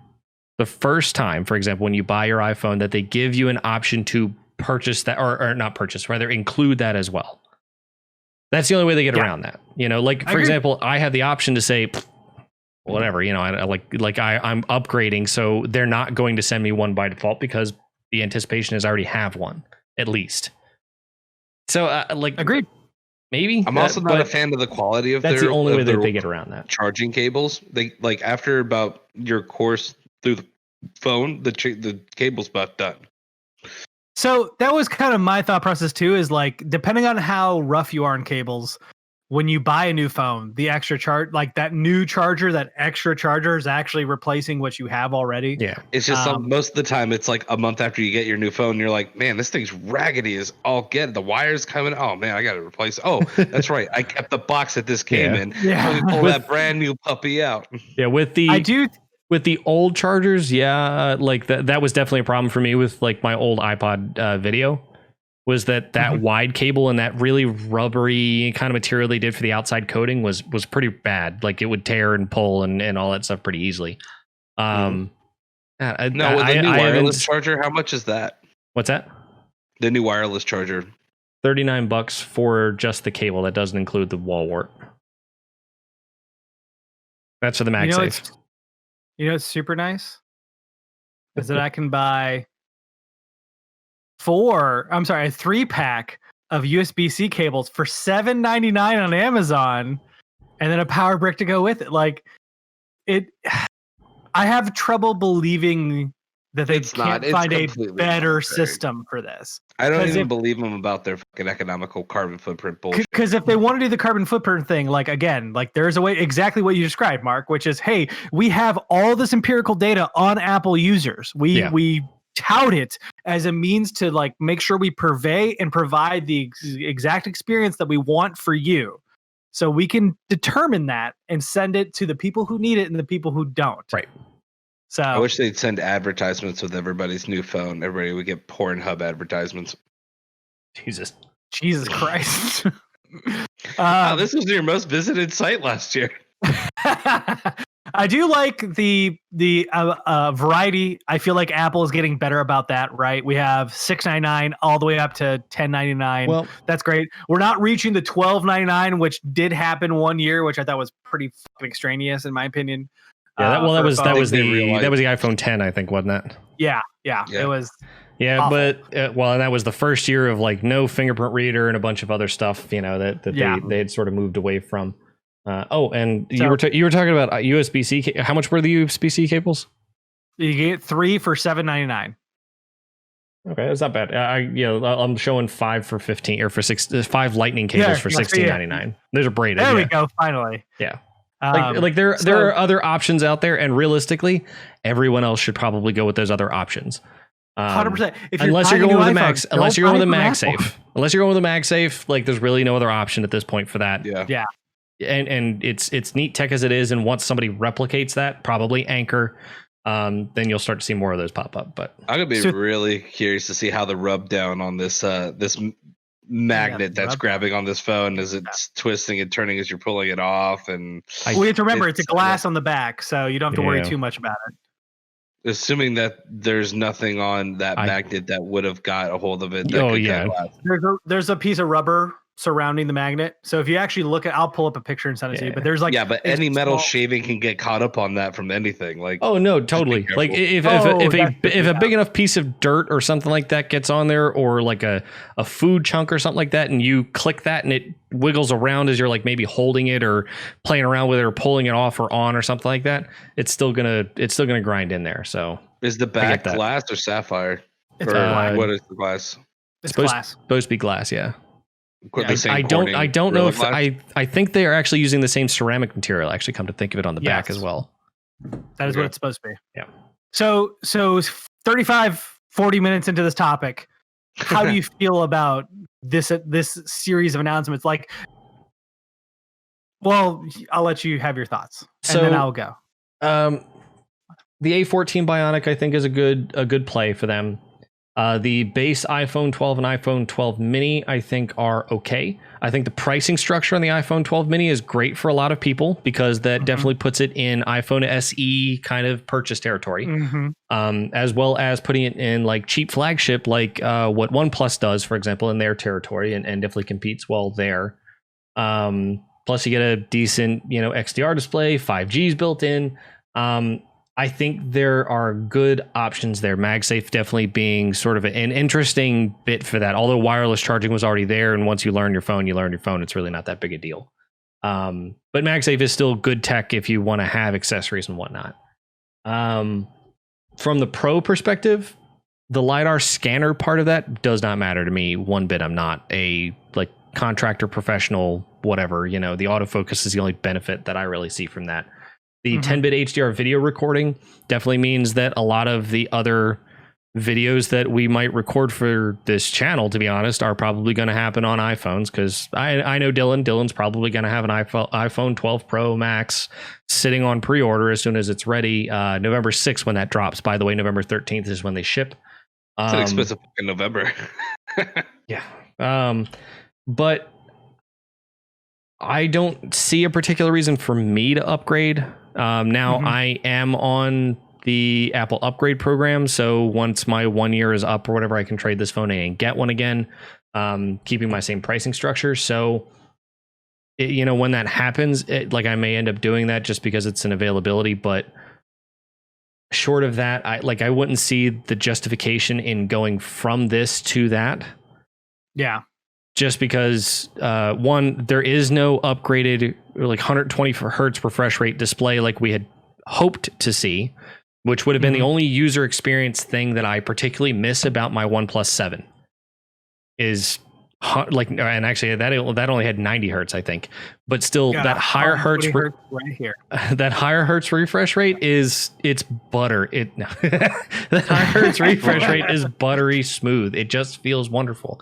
the first time, for example, when you buy your iPhone, that they give you an option to purchase that or not purchase, rather include that as well. That's the only way they get around that. Like, for example, I have the option to say, whatever, I'm upgrading, so they're not going to send me one by default because the anticipation is I already have one at least. So agreed. Maybe I'm also not a fan of the quality of that's the only way that they get around that. Charging cables, they like after about your course through the phone, the cable's about done. So that was kind of my thought process too, is like, depending on how rough you are in cables, when you buy a new phone, the extra charge, like that new charger, that extra charger is actually replacing what you have already. Yeah. It's just most of the time it's like a month after you get your new phone, you're like, man, this thing's raggedy as all get. The wire's coming. Oh man, I got to replace. Oh, that's right. I kept the box that this came in. Yeah. Let me pull that brand new puppy out. Yeah. With the old chargers. Yeah. Like that was definitely a problem for me with like my old iPod video. Was that wide cable and that really rubbery kind of material they did for the outside coating was pretty bad. Like it would tear and pull and all that stuff pretty easily. The new wireless charger, how much is that? What's that? The new wireless charger. $39 for just the cable. That doesn't include the wall wart. That's for the MagSafe. It's super nice is that I can buy a 3-pack of USB-C cables for $7.99 on Amazon, and then a power brick to go with it. Like it, I have trouble believing that they can't find a better system for this. I don't even believe them about their fucking economical carbon footprint bullshit. Because if they want to do the carbon footprint thing, like again, like there's a way, exactly what you described, Mark, which is, hey, we have all this empirical data on Apple users. We tout it as a means to like make sure we purvey and provide the exact experience that we want for you. So we can determine that and send it to the people who need it and the people who don't. Right. So I wish they'd send advertisements with everybody's new phone. Everybody would get Pornhub advertisements. Jesus Christ. This was your most visited site last year. I do like the variety. I feel like Apple is getting better about that, right? We have $6.99 all the way up to $10.99. Well, that's great. We're not reaching the $12.99, which did happen one year, which I thought was pretty fucking extraneous in my opinion. Yeah, that was the iPhone 10, I think, wasn't it? Yeah. It was. Yeah, awful. But and that was the first year of like no fingerprint reader and a bunch of other stuff, you know, that they had sort of moved away from. You were talking about USB-C. How much were the USB-C cables? You get 3 for $7.99. Okay, that's not bad. I'm showing 5 for 15 or for 5 lightning cables for $16.99. Those are braided. There we go. Finally. Yeah. There are other options out there, and realistically, everyone else should probably go with those other options. 100%. Unless you're going with a MagSafe, like there's really no other option at this point for that. Yeah. And it's neat tech as it is, and once somebody replicates that, probably Anchor, then you'll start to see more of those pop up. But I'm gonna be really curious to see how the rub down on this magnet that's grabbing on this phone as it's twisting and turning as you're pulling it off. And we have to remember it's a glass on the back, so you don't have to worry too much about it. Assuming that there's nothing on that magnet that would have got a hold of it. There's a piece of rubber surrounding the magnet. So if you actually look at, I'll pull up a picture and send it to you. But there's but any metal shaving can get caught up on that from anything. Like, oh no, totally. Like if a big enough piece of dirt or something like that gets on there, or like a food chunk or something like that, and you click that and it wiggles around as you're like maybe holding it or playing around with it or pulling it off or on or something like that, it's still gonna grind in there. So is the back glass or sapphire? It's glass. What is the glass? It's glass. Supposed to be glass, yeah. I don't know if I think they are actually using the same ceramic material. Actually, come to think of it, on the back as well. That is what it's supposed to be. Yeah. So 40 minutes into this topic, how do you feel about this series of announcements? Like, well, I'll let you have your thoughts, and then I'll go. The A14 Bionic, I think, is a good play for them. The base iPhone 12 and iPhone 12 mini, I think, are okay. I think the pricing structure on the iPhone 12 mini is great for a lot of people, because that definitely puts it in iPhone SE kind of purchase territory, as well as putting it in like cheap flagship, like what OnePlus does, for example, in their territory, and definitely competes well there. Plus, you get a decent, XDR display, 5G's built in. I think there are good options there. MagSafe definitely being sort of an interesting bit for that. Although wireless charging was already there, and once you learn your phone, it's really not that big a deal. But MagSafe is still good tech if you want to have accessories and whatnot. From the pro perspective, the LiDAR scanner part of that does not matter to me one bit. I'm not a contractor, professional, whatever. The autofocus is the only benefit that I really see from that. The 10-bit HDR video recording definitely means that a lot of the other videos that we might record for this channel, to be honest, are probably going to happen on iPhones, because I know Dylan's probably going to have an iPhone 12 Pro Max sitting on pre-order as soon as it's ready. November 6th when that drops. By the way, November 13th is when they ship. It's an expensive in November. Yeah. But I don't see a particular reason for me to upgrade. Now I am on the Apple upgrade program, so once my 1 year is up or whatever, I can trade this phone in and get one again, keeping my same pricing structure. So when that happens, I may end up doing that just because it's an availability. But short of that, I wouldn't see the justification in going from this to that. Yeah. Just because one, there is no upgraded 120 hertz refresh rate display like we had hoped to see, which would have been the only user experience thing that I particularly miss about my OnePlus 7 is and actually that only had 90 hertz, I think, but still that higher hertz right here. That higher hertz refresh rate it's butter. That higher hertz refresh rate is buttery smooth. It just feels wonderful.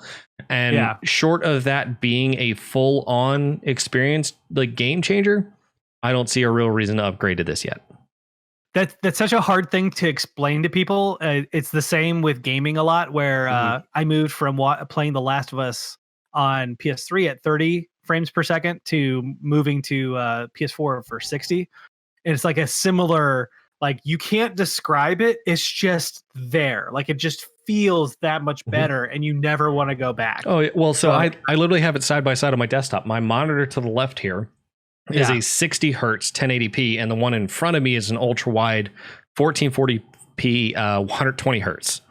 And short of that being a full on experience, game changer, I don't see a real reason to upgrade to this yet. That's such a hard thing to explain to people. It's the same with gaming a lot, where I moved from playing The Last of Us on PS3 at 30 frames per second to moving to PS4 for 60. And it's like a similar, you can't describe it. It's just there. It just feels that much better, and you never want to go back. Oh, well, so I literally have it side by side on my desktop. My monitor to the left here is a 60 hertz 1080p, and the one in front of me is an ultra wide 1440p 120 hertz.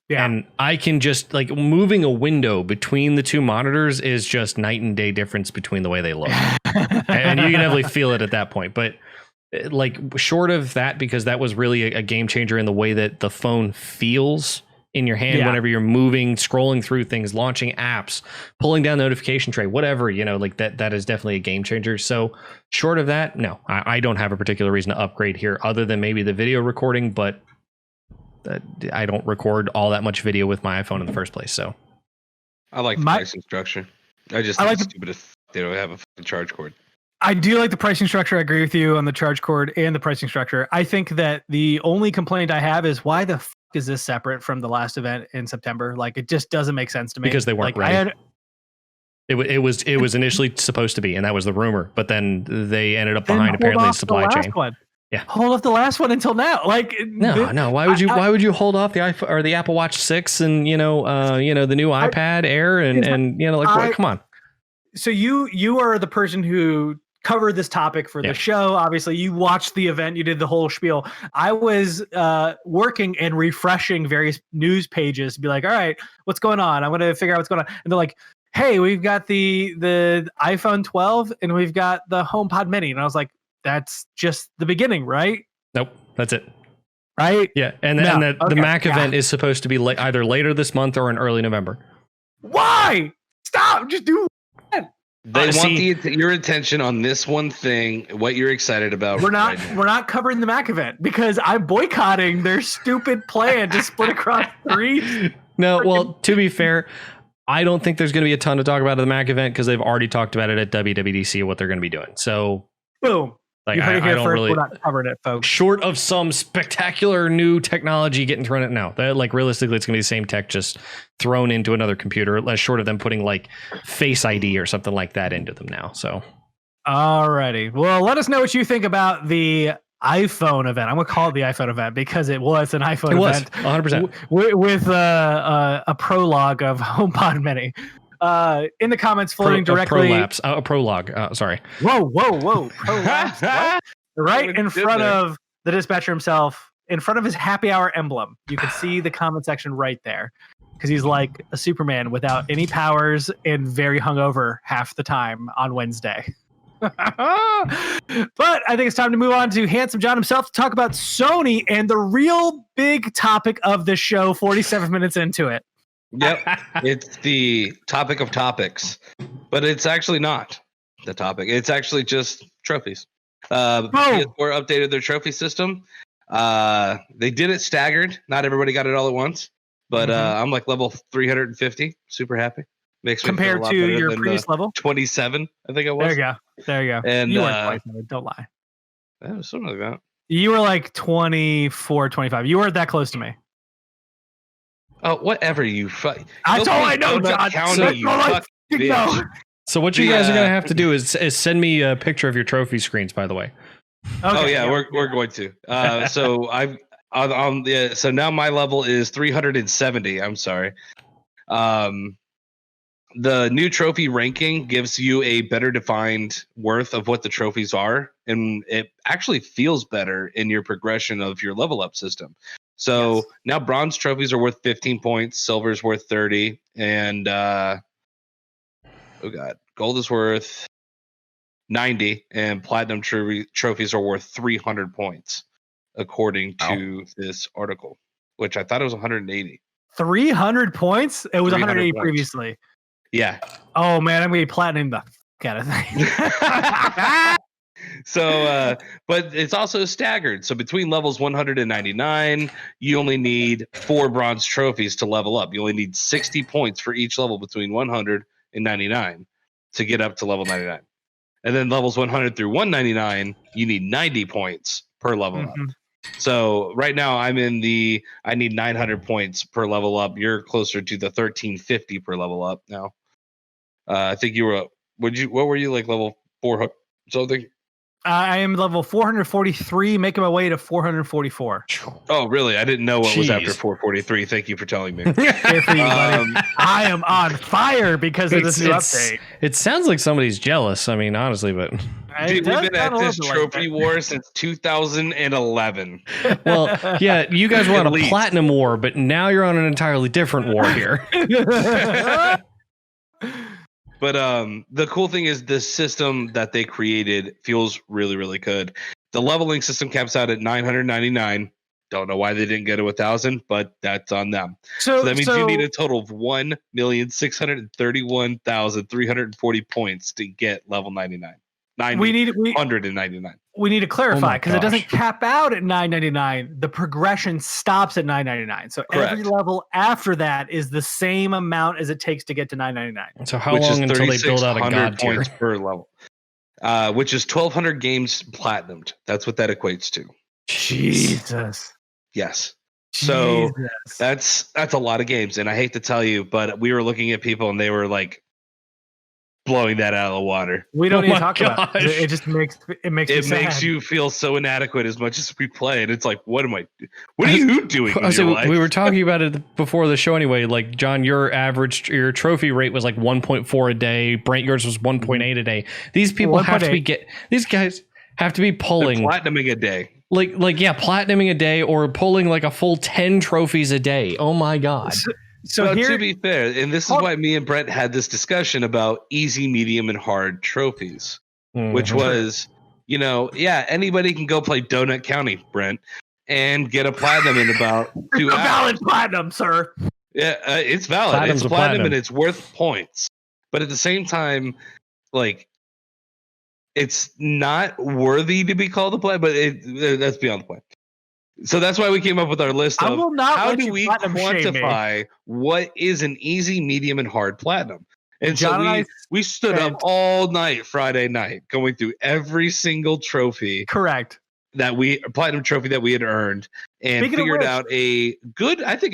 Yeah. And I can just moving a window between the two monitors is just night and day difference between the way they look. And you can definitely feel it at that point. But short of that, because that was really a game changer in the way that the phone feels in your hand whenever you're moving, scrolling through things, launching apps, pulling down notification tray, whatever, that is definitely a game changer. So short of that, no, I don't have a particular reason to upgrade here other than maybe the video recording, but I don't record all that much video with my iPhone in the first place. So I like the pricing structure. I just think it's stupid if they don't have a fucking charge cord. I do like the pricing structure. I agree with you on the charge cord and the pricing structure. I think that the only complaint I have is why the fuck is this separate from the last event in September? It just doesn't make sense to me. Because they weren't ready. It was initially supposed to be, and that was the rumor. But then they ended up behind apparently the supply chain. Yeah, hold off the last one until now. No. Why would you hold off the iPhone or the Apple Watch 6 and the new iPad Air and come on. So you are the person who covered this topic for the show. Obviously, you watched the event. You did the whole spiel. I was working and refreshing various news pages to be like, all right, what's going on? I'm going to figure out what's going on. And they're like, hey, we've got the iPhone 12 and we've got the HomePod Mini. And I was like, that's just the beginning, right? Nope, that's it. Right? Yeah, and the Mac event is supposed to be either later this month or in early November. Why? Stop! Just do it. They want your attention on this one thing. What you're excited about? We're not covering the Mac event because I'm boycotting their stupid plan to split across 3. No, well, to be fair, I don't think there's going to be a ton to talk about at the Mac event because they've already talked about it at WWDC what they're going to be doing. So, boom. You heard it here first. We're not covering it, folks. Short of some spectacular new technology getting thrown at now, realistically, it's gonna be the same tech just thrown into another computer. Less short of them putting Face ID or something like that into them now. So, alrighty. Well, let us know what you think about the iPhone event. I'm gonna call it the iPhone event because it was an iPhone event. 100% with a prologue of HomePod Mini. In the comments floating directly. A prologue. Sorry. Whoa. Prolapse. Right in front of the dispatcher himself, in front of his happy hour emblem. You can see the comment section right there because he's like a Superman without any powers and very hungover half the time on Wednesday. But I think it's time to move on to Handsome John himself to talk about Sony and the real big topic of the show 47 minutes into it. Yep, it's the topic of topics, but it's actually not the topic. It's actually just trophies. PS4 updated their trophy system. They did it staggered. Not everybody got it all at once, but I'm level 350. Super happy. Makes me compared feel a lot to better your than, previous level. 27, I think it was. There you go. And you weren't quite, don't lie. It was something like that. You were 24, 25. You weren't that close to me. Oh, whatever you. That's all I know, John. County, So what you guys are gonna have to do is send me a picture of your trophy screens. By the way. Okay, oh yeah, we're going to. So I've on the so now my level is 370. I'm sorry. the new trophy ranking gives you a better defined worth of what the trophies are, and it actually feels better in your progression of your level up system. So now bronze trophies are worth 15 points, silver's worth 30, and gold is worth 90, and platinum trophies are worth 300 points, according to this article, which I thought it was 180. 300 points? It was 180 points previously. Yeah. Oh man, I'm gonna be platinum the kind of thing. So, but it's also staggered. So between levels 199, you only need 4 bronze trophies to level up. You only need 60 points for each level between 100 and 99 to get up to level 99. And then levels 100 through 199, you need 90 points per level up. So right now I need 900 points per level up. You're closer to the 1350 per level up now. I think you were, what were you, like level 400 something? I am level 443, making my way to 444. Oh, really? I didn't know what was after 443. Thank you for telling me. Here for you, buddy. I am on fire because of this new update. It sounds like somebody's jealous. I mean, honestly, but dude, we've been at this trophy war since 2011. Well, yeah, you guys were on a platinum war, but now you're on an entirely different war here. But the cool thing is the system that they created feels really, really good. The leveling system caps out at 999. Don't know why they didn't get to 1,000, but that's on them. So that means you need a total of 1,631,340 points to get level 99. 999. We need to clarify because it doesn't cap out at 999. The progression stops at 999. So every level after that is the same amount as it takes to get to 999. So how long until they build out a god tier? Points per level, which is 1,200 games platinumed. That's what that equates to. Jesus. Yes. So that's a lot of games, and I hate to tell you, but we were looking at people and they were like blowing that out of the water. We don't need to talk about it. It just makes you feel so inadequate as much as we play, and it's like, what are you doing with your life? We were talking about it before the show anyway. Like, John, your trophy rate was like 1.4 a day. Brent, yours was 1.8 a day. These people have to be these guys have to be pulling platinuming a day. Platinuming a day or pulling like a full 10 trophies a day. Oh my god. So to be fair, and this is why me and Brent had this discussion about easy, medium, and hard trophies, which was, anybody can go play Donut County, Brent, and get a platinum in about 2 hours. A valid platinum, sir. Yeah, it's valid. Platinum's it's platinum and it's worth points. But at the same time, like, it's not worthy to be called a platinum, but that's beyond the point. So that's why we came up with our list of how do we quantify what is an easy, medium, and hard platinum. And John so we stood up all night Friday night going through every single trophy. Correct. Platinum trophy that we had earned and figured out a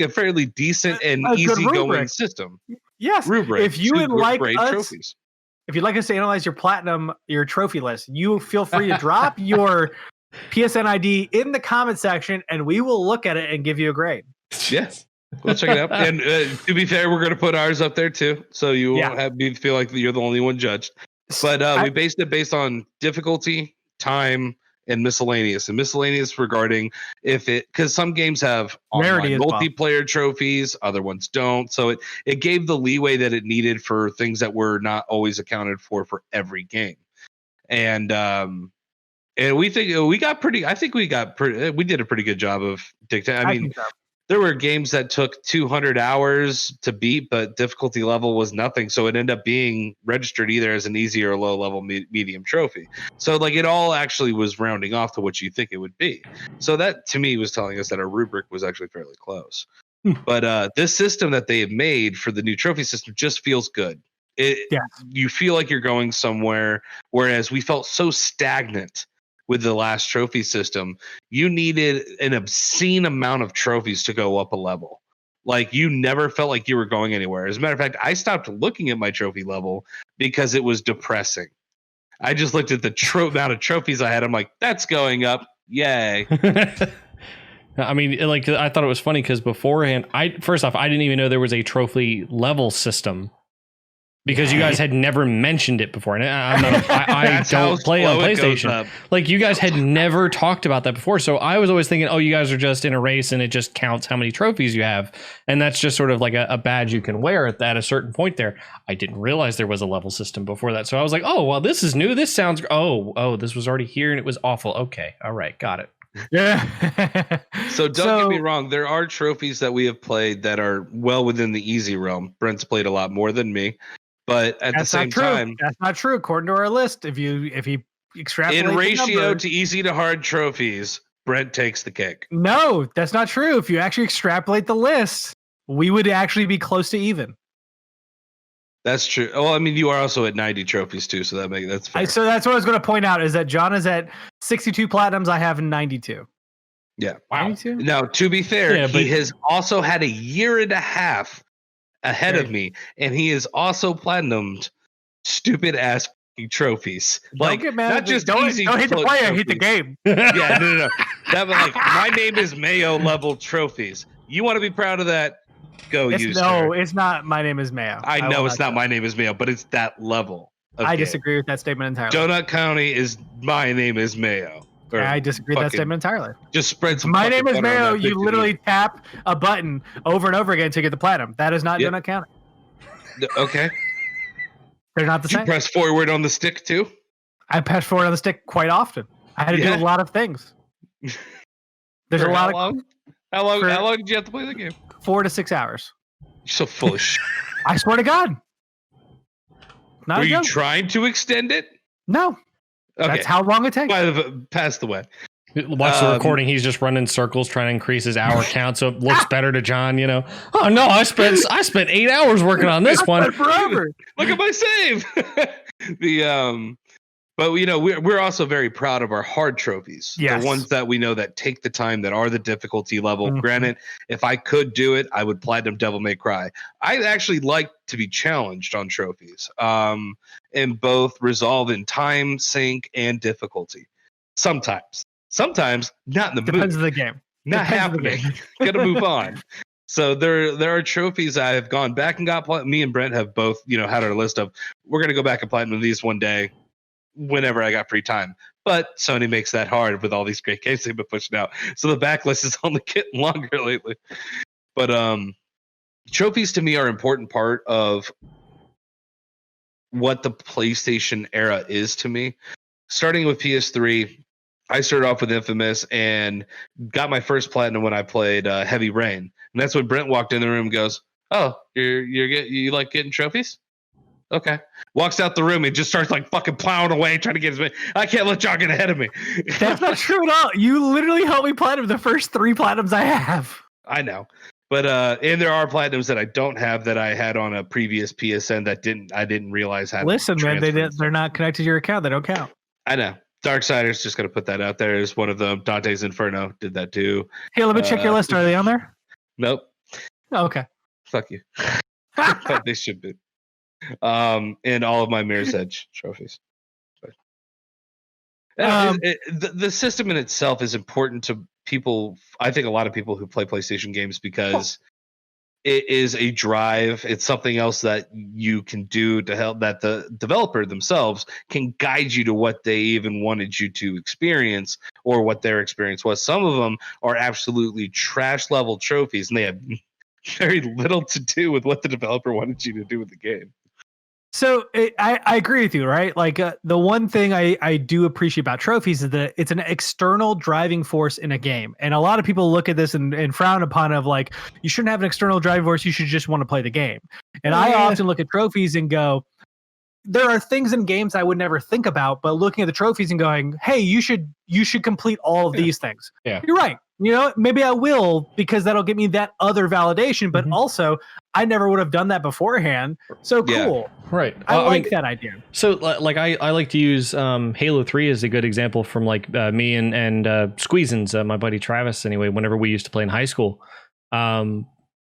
fairly decent and easygoing system. Yes. Rubric. If you would like trophies. If you'd like us to analyze your trophy list, you feel free to drop your PSN ID in the comment section, and we will look at it and give you a grade. Yes, we'll check it out. And to be fair, we're going to put ours up there too, so you won't feel like you're the only one judged. But we based on difficulty, time, and miscellaneous. And miscellaneous regarding because some games have online multiplayer trophies, other ones don't. So it gave the leeway that it needed for things that were not always accounted for every game. And we think we did a pretty good job of dictating. I mean, there were games that took 200 hours to beat, but difficulty level was nothing. So it ended up being registered either as an easy or low level medium trophy. So like it all actually was rounding off to what you think it would be. So that to me was telling us that our rubric was actually fairly close. But this system that they have made for the new trophy system just feels good. You feel like you're going somewhere, whereas we felt so stagnant with the last trophy system. You needed an obscene amount of trophies to go up a level. Like you never felt like you were going anywhere. As a matter of fact, I stopped looking at my trophy level because it was depressing. I just looked at the amount of trophies I had. I'm like, that's going up. Yay. I mean, like, I thought it was funny because beforehand, first off, I didn't even know there was a trophy level system. because you guys had never mentioned it before, and I don't play on PlayStation. Like, you guys had never talked about that before, so I was always thinking, oh, you guys are just in a race and it just counts how many trophies you have, and that's just sort of like a badge you can wear at a certain point there. I didn't realize there was a level system before that, so I was like, oh, well, this is new. This sounds this was already here and it was awful. Okay, all right, got it. Yeah. So don't get me wrong. There are trophies that we have played that are well within the easy realm. Brent's played a lot more than me. But at the same time, that's not true. According to our list, if you extrapolate in ratio to easy to hard trophies, Brent takes the cake. No, that's not true. If you actually extrapolate the list, we would actually be close to even. That's true. Well, I mean, you are also at 90 trophies too, so that's fair. So that's what I was going to point out is that John is at 62 platinums. I have 92. Yeah. Wow. 92? Now, to be fair, he has also had a year and a half ahead of me, and he is also platinumed stupid ass trophies. Don't get mad not just don't hit the player, trophies. Hit the game. Yeah, no. That was like my name is Mayo level trophies. You want to be proud of that? It's not my name is Mayo. I know it's not my name is Mayo, but it's that level. I disagree with that statement entirely. Donut County is my name is Mayo. I disagree with that statement entirely. Just spread some. My name is Mayo. You literally tap a button over and over again to get the platinum. That is not Donut County. Okay. They're not the same. You press forward on the stick too? I press forward on the stick quite often. I had to do a lot of things. There's a lot of. How long did you have to play the game? 4 to 6 hours. You're so full of shit. I swear to God. Were you trying to extend it? No. Okay. That's how long it takes. Passed the way. Watch the recording. He's just running circles trying to increase his hour count so it looks better to John. You know. Oh no! I spent 8 hours working on this one. Forever. Look at my save. But we're also very proud of our hard trophies. Yes. The ones that we know that take the time, that are the difficulty level. Mm-hmm. Granted, if I could do it, I would platinum Devil May Cry. I actually like to be challenged on trophies, in both resolve in time, sync, and difficulty. Sometimes not in the mood. Depends on the game. Not happening. Gotta move on. So there are trophies I have gone back and got. Me and Brent have both, had our list of, we're gonna go back and platinum these one day, whenever I got free time. But Sony makes that hard with all these great games they've been pushing out. So the backlist is only getting longer lately. But trophies to me are an important part of what the PlayStation era is to me. Starting with PS3, I started off with Infamous and got my first platinum when I played Heavy Rain. And that's when Brent walked in the room and goes, "Oh, you like getting trophies?" Okay. Walks out the room and just starts like fucking plowing away, trying to get his money. I can't let John get ahead of me. That's not true at all. You literally helped me platinum the first 3 platinums I have. I know. But and there are platinums that I don't have that I had on a previous PSN that I didn't realize had. Listen, man, they're not connected to your account. They don't count. I know. Darksiders, just gonna put that out there, is one of them. Dante's Inferno did that too. Hey, let me check your list. Are they on there? Nope. Oh, okay. Fuck you. But they should be. And all of my Mirror's Edge trophies. The system in itself is important to people. I think a lot of people who play PlayStation games because it is a drive. It's something else that you can do to help, that the developer themselves can guide you to what they even wanted you to experience or what their experience was. Some of them are absolutely trash level trophies, and they have very little to do with what the developer wanted you to do with the game. So I agree with you, right? Like the one thing I do appreciate about trophies is that it's an external driving force in a game. And a lot of people look at this and frown upon of like, you shouldn't have an external driving force. You should just want to play the game. And I often look at trophies and go, there are things in games I would never think about, but looking at the trophies and going, hey, you should complete all of these things. Yeah. You're right. Maybe I will because that'll get me that other validation, but also I never would have done that beforehand. So cool. Yeah, right. I like that idea. So like I like to use Halo 3 as a good example from like me and Squeezins, my buddy Travis, anyway, whenever we used to play in high school.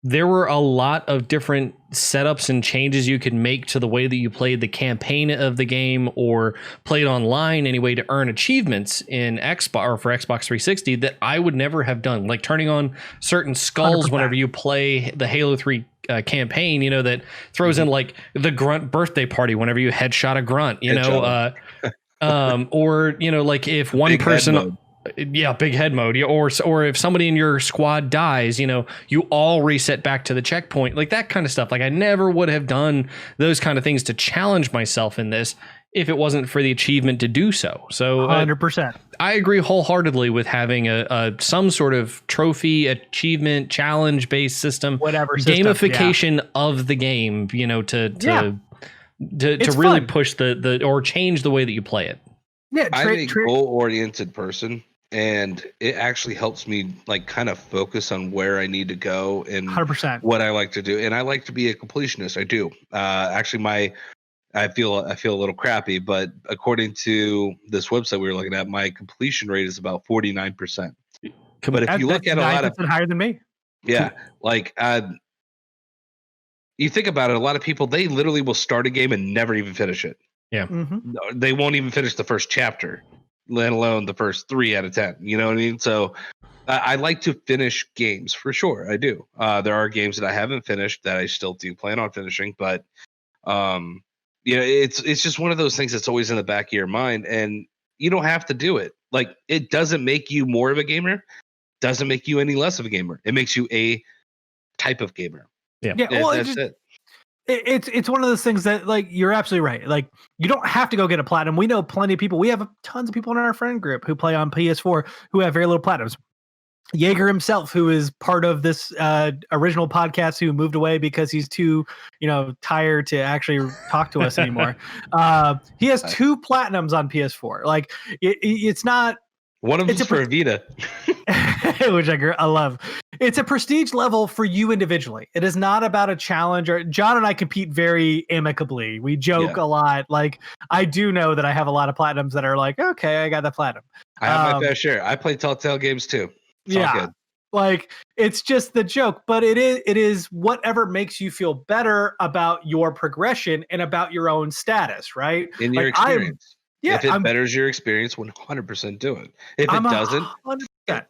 There were a lot of different setups and changes you could make to the way that you played the campaign of the game or played online anyway to earn achievements in Xbox or for Xbox 360 that I would never have done. Like turning on certain skulls 100%. Whenever you play the Halo 3 campaign, that throws in like the grunt birthday party whenever you headshot a grunt, or like if one person, big head mode, or if somebody in your squad dies, you all reset back to the checkpoint, like that kind of stuff. Like I never would have done those kind of things to challenge myself in this if it wasn't for the achievement to do so. So 100%. I agree wholeheartedly with having a some sort of trophy, achievement, challenge based system, whatever gamification of the game, to really fun. Push the or change the way that you play it. Yeah, I'm a goal-oriented person, and it actually helps me like kind of focus on where I need to go and 100%. What I like to do. And I like to be a completionist. I do. Actually, I feel a little crappy, but according to this website we were looking at, my completion rate is about 49%. But if you look at a lot of higher than me, yeah, like you think about it, a lot of people, they literally will start a game and never even finish it. Yeah, they won't even finish the first chapter, let alone the first 3 out of 10. You know what I mean? So I like to finish games for sure. I do. There are games that I haven't finished that I still do plan on finishing, but it's just one of those things that's always in the back of your mind, and you don't have to do it. Like it doesn't make you more of a gamer, doesn't make you any less of a gamer. It makes you a type of gamer. Yeah. Well, that's it. It's one of those things that, like, you're absolutely right. Like, you don't have to go get a platinum. We know plenty of people. We have tons of people in our friend group who play on PS4 who have very little platinums. Jaeger himself, who is part of this original podcast, who moved away because he's too, tired to actually talk to us anymore. He has 2 platinums on PS4. Like, it's not. One of them's for Vita. Which I love. It's a prestige level for you individually. It is not about a challenge. John and I compete very amicably. We joke a lot. Like, I do know that I have a lot of platinums that are like, okay, I got the platinum. I have my fair share. I play Telltale games too. It's all good. Like, it's just the joke, but it is whatever makes you feel better about your progression and about your own status, right? In your experience. If it betters your experience, 100% do it. If it doesn't, 100%.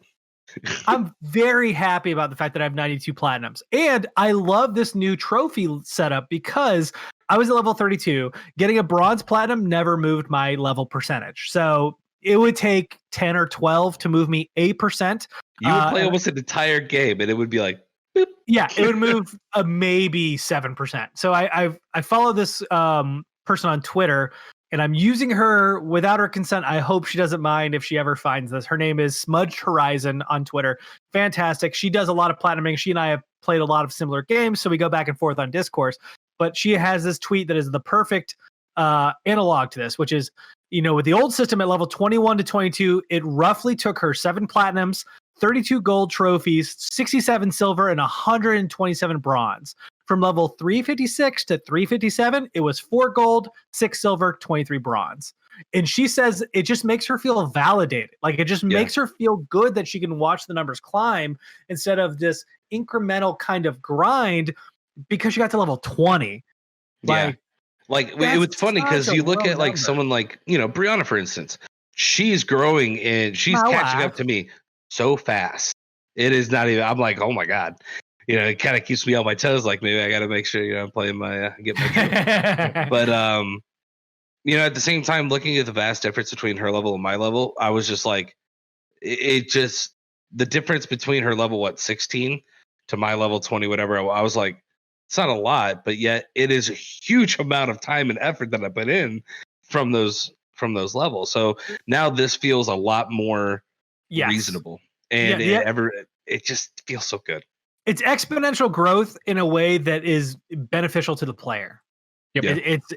I'm very happy about the fact that I have 92 platinums. And I love this new trophy setup because I was at level 32. Getting a bronze platinum never moved my level percentage. So it would take 10 or 12 to move me 8%. You would play almost an entire game and it would be like, boop. Yeah, it would move maybe 7%. So I follow this person on Twitter, and I'm using her without her consent. I hope she doesn't mind if she ever finds this. Her name is Smudged Horizon on Twitter. Fantastic. She does a lot of platinuming. She and I have played a lot of similar games, so we go back and forth on Discourse. But she has this tweet that is the perfect analog to this, which is, with the old system at level 21 to 22, it roughly took her 7 platinums, 32 gold trophies, 67 silver, and 127 bronze. From level 356 to 357, it was 4 gold, 6 silver, 23 bronze. And she says it just makes her feel validated. Like, it just makes her feel good that she can watch the numbers climb instead of this incremental kind of grind because she got to level 20. Like it was funny because you look at like someone like, Brianna, for instance, she's growing and she's catching up to me so fast. It is not even, I'm like, oh my God. It kind of keeps me on my toes. Like, maybe I got to make sure, I'm playing get my but, at the same time, looking at the vast difference between her level and my level, I was just like, the difference between her level, 16 to my level 20, whatever, I was like, it's not a lot, but yet it is a huge amount of time and effort that I put in from those levels. So now this feels a lot more reasonable, and it just feels so good. It's exponential growth in a way that is beneficial to the player. Yep.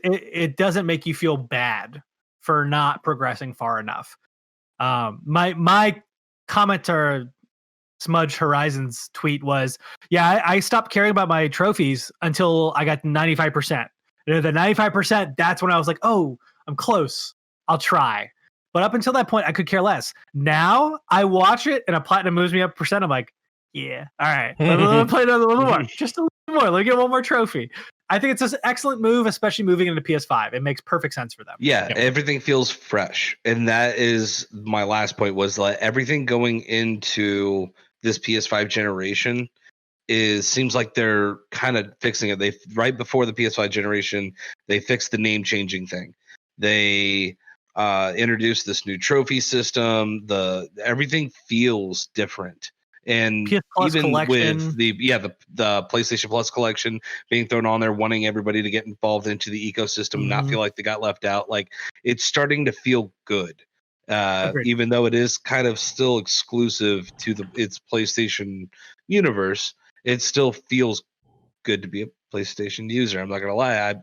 It doesn't make you feel bad for not progressing far enough. My commenter, Smudge Horizon's tweet was, I stopped caring about my trophies until I got 95%. And at the 95%, that's when I was like, oh, I'm close. I'll try. But up until that point, I could care less. Now I watch it and a platinum moves me up percent. I'm like, yeah, all right. Let me play another little more. Just a little more. Let me get one more trophy. I think it's an excellent move, especially moving into PS5. It makes perfect sense for them. Yeah, everything feels fresh. And that is my last point, was like everything going into this PS5 generation seems like they're kind of fixing it. They right before the PS5 generation, they fixed the name changing thing. They introduced this new trophy system. Everything feels different. And PS Plus even collection. with the PlayStation Plus collection being thrown on there, wanting everybody to get involved into the ecosystem, not feel like they got left out, like it's starting to feel good. Even though it is kind of still exclusive to its PlayStation universe, it still feels good to be a PlayStation user. I'm not gonna lie, I've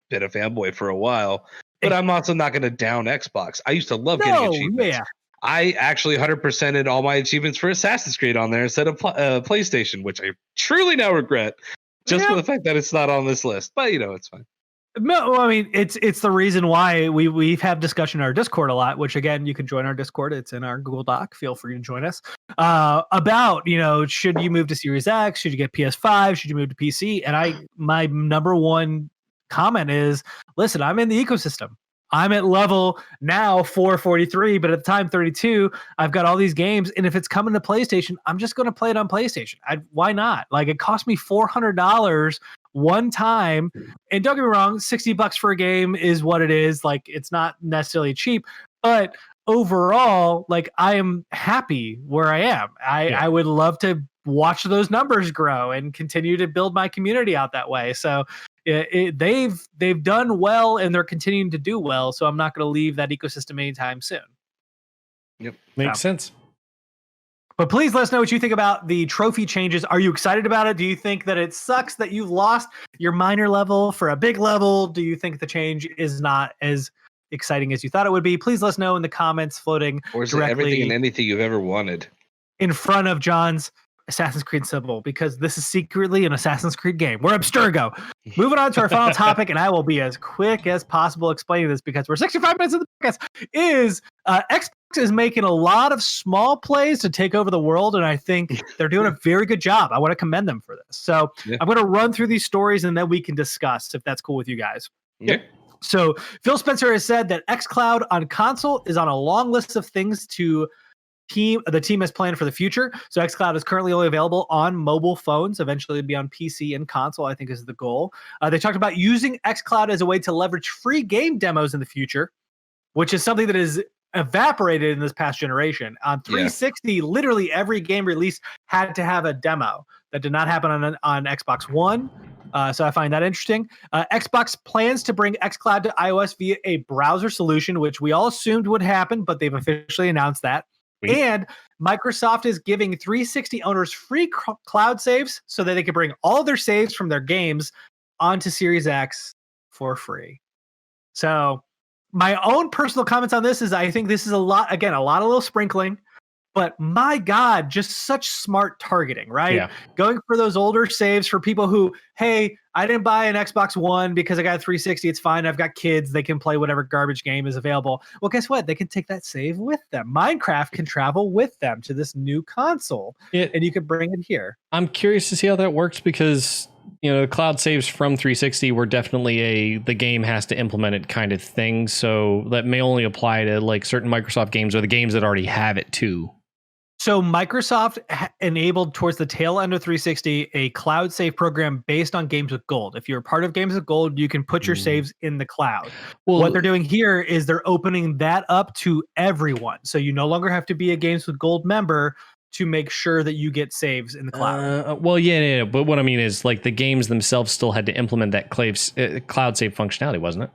been a fanboy for a while, but I'm also not gonna down Xbox. I used to love getting achievements. Yeah. I actually 100%ed all my achievements for Assassin's Creed on there instead of PlayStation, which I truly now regret, just for the fact that it's not on this list. But it's fine. No, I mean it's the reason why we've had discussion in our Discord a lot. Which again, you can join our Discord. It's in our Google Doc. Feel free to join us. About should you move to Series X? Should you get PS5? Should you move to PC? And my number one comment is, listen, I'm in the ecosystem. I'm at level now 443, but at the time 32. I've got all these games, and if it's coming to PlayStation, I'm just going to play it on PlayStation. Why not? Like, it cost me $400 one time, and don't get me wrong, $60 for a game is what it is. Like, it's not necessarily cheap, but overall, like, I am happy where I am. I would love to watch those numbers grow and continue to build my community out that way. So they've done well, and they're continuing to do well. So I'm not going to leave that ecosystem anytime soon. Yep, makes sense. But please let us know what you think about the trophy changes. Are you excited about it? Do you think that it sucks that you've lost your minor level for a big level? Do you think the change is not as exciting as you thought it would be? Please let us know in the comments floating or is it everything and anything you've ever wanted in front of John's Assassin's Creed symbol, because this is secretly an Assassin's Creed game. We're Abstergo. Moving on to our final topic, and I will be as quick as possible explaining this because we're 65 minutes of the podcast. Xbox is making a lot of small plays to take over the world, and I think they're doing a very good job. I want to commend them for this. So I'm going to run through these stories, and then we can discuss if that's cool with you guys. Yeah. So Phil Spencer has said that xCloud on console is on a long list of things the team has planned for the future. So xCloud is currently only available on mobile phones, eventually it'll be on PC and console, I think is the goal. They talked about using xCloud as a way to leverage free game demos in the future, which is something that is evaporated in this past generation. On 360, literally every game released had to have a demo. That did not happen on Xbox One. So I find that interesting. Xbox plans to bring xCloud to iOS via a browser solution, which we all assumed would happen, but they've officially announced that. And Microsoft is giving 360 owners free cloud saves so that they can bring all their saves from their games onto Series X for free. So my own personal comments on this is I think this is a lot of little sprinkling, but my God, just such smart targeting, right? Yeah. Going for those older saves for people who, hey, I didn't buy an Xbox One because I got a 360. It's fine. I've got kids. They can play whatever garbage game is available. Well, guess what? They can take that save with them. Minecraft can travel with them to this new console, and you can bring it here. I'm curious to see how that works because, the cloud saves from 360 were definitely the game has to implement it kind of thing. So that may only apply to like certain Microsoft games or the games that already have it too. So Microsoft enabled towards the tail end of 360 a cloud save program based on games with gold. If you're part of games with gold, you can put your saves in the cloud. Well, what they're doing here is they're opening that up to everyone. So you no longer have to be a games with gold member to make sure that you get saves in the cloud. But what I mean is like the games themselves still had to implement that cloud save functionality, wasn't it?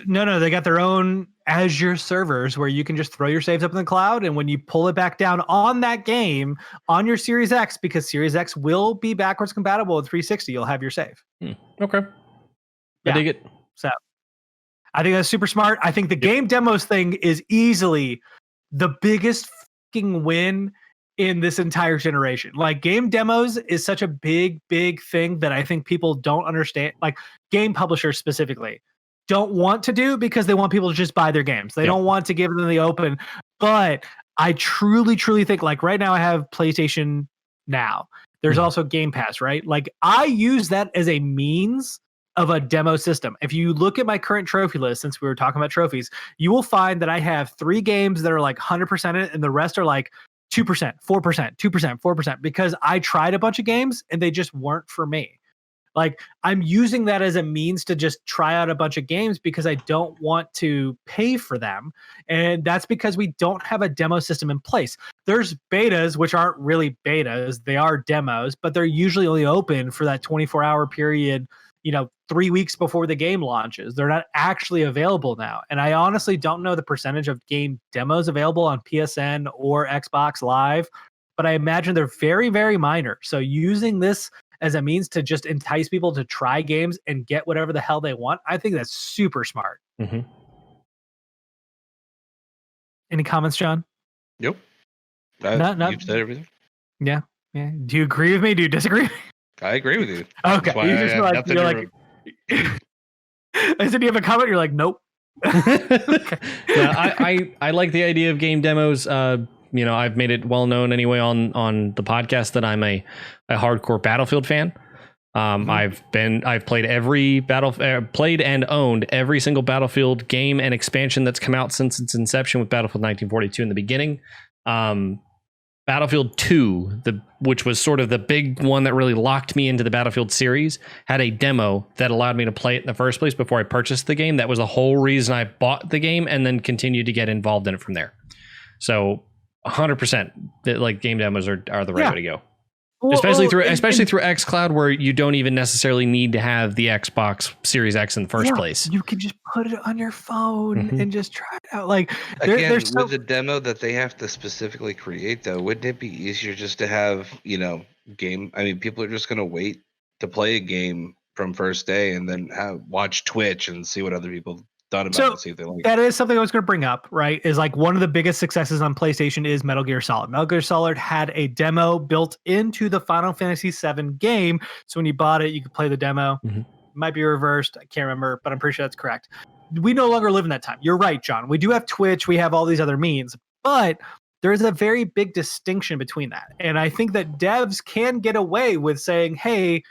No, they got their own Azure servers where you can just throw your saves up in the cloud, and when you pull it back down on that game on your Series X, because Series X will be backwards compatible with 360, you'll have your save. Okay. I dig it. So I think that's super smart. I think the game demos thing is easily the biggest fucking win in this entire generation. Like, game demos is such a big thing that I think people don't understand. Like, game publishers specifically don't want to do because they want people to just buy their games. They don't want to give them the open. But I truly think, like, right now I have PlayStation Now. There's also Game Pass, right? Like, I use that as a means of a demo system. If you look at my current trophy list, since we were talking about trophies, you will find that I have 3 games that are like 100% in it, and the rest are like 2%, 4%, 2%, 4%, because I tried a bunch of games and they just weren't for me. Like, I'm using that as a means to just try out a bunch of games because I don't want to pay for them. And that's because we don't have a demo system in place. There's betas, which aren't really betas, they are demos, but they're usually only open for that 24-hour period, 3 weeks before the game launches. They're not actually available now. And I honestly don't know the percentage of game demos available on PSN or Xbox Live, but I imagine they're very, very minor. So using this as a means to just entice people to try games and get whatever the hell they want, I think that's super smart. Mm-hmm. Any comments, John? Nope. You've said everything. Yeah. Do you agree with me? Do you disagree? I agree with you. Okay. I said, do you have a comment? You're like, nope. Okay. No, I like the idea of game demos. I've made it well known anyway on the podcast that I'm a hardcore Battlefield fan. I've played played and owned every single Battlefield game and expansion that's come out since its inception, with Battlefield 1942 in the beginning. Battlefield 2, which was sort of the big one that really locked me into the Battlefield series, had a demo that allowed me to play it in the first place before I purchased the game. That was the whole reason I bought the game, and then continued to get involved in it from there. So 100% like game demos are the right way to go. Especially through xCloud, where you don't even necessarily need to have the Xbox Series X in the first place. You can just put it on your phone and just try it out. Like, with the demo that they have to specifically create, though, wouldn't it be easier just to have, game? I mean, people are just going to wait to play a game from first day and then watch Twitch and see what other people done about it, see if they like it. That is something I was going to bring up, right? Is like one of the biggest successes on PlayStation is Metal Gear Solid. Metal Gear Solid had a demo built into the Final Fantasy VII game. So when you bought it, you could play the demo. It might be reversed. I can't remember, but I'm pretty sure that's correct. We no longer live in that time. You're right, John. We do have Twitch. We have all these other means, but there is a very big distinction between that. And I think that devs can get away with saying, hey,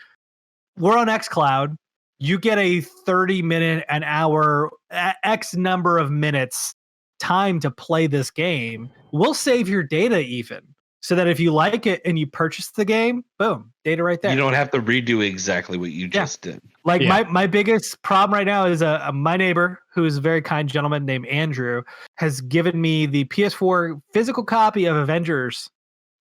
we're on xCloud. You get a 30-minute, an hour, X number of minutes time to play this game. We'll save your data even, so that if you like it and you purchase the game, boom, data right there. You don't have to redo exactly what you just did. Like my biggest problem right now is my neighbor, who is a very kind gentleman named Andrew, has given me the PS4 physical copy of Avengers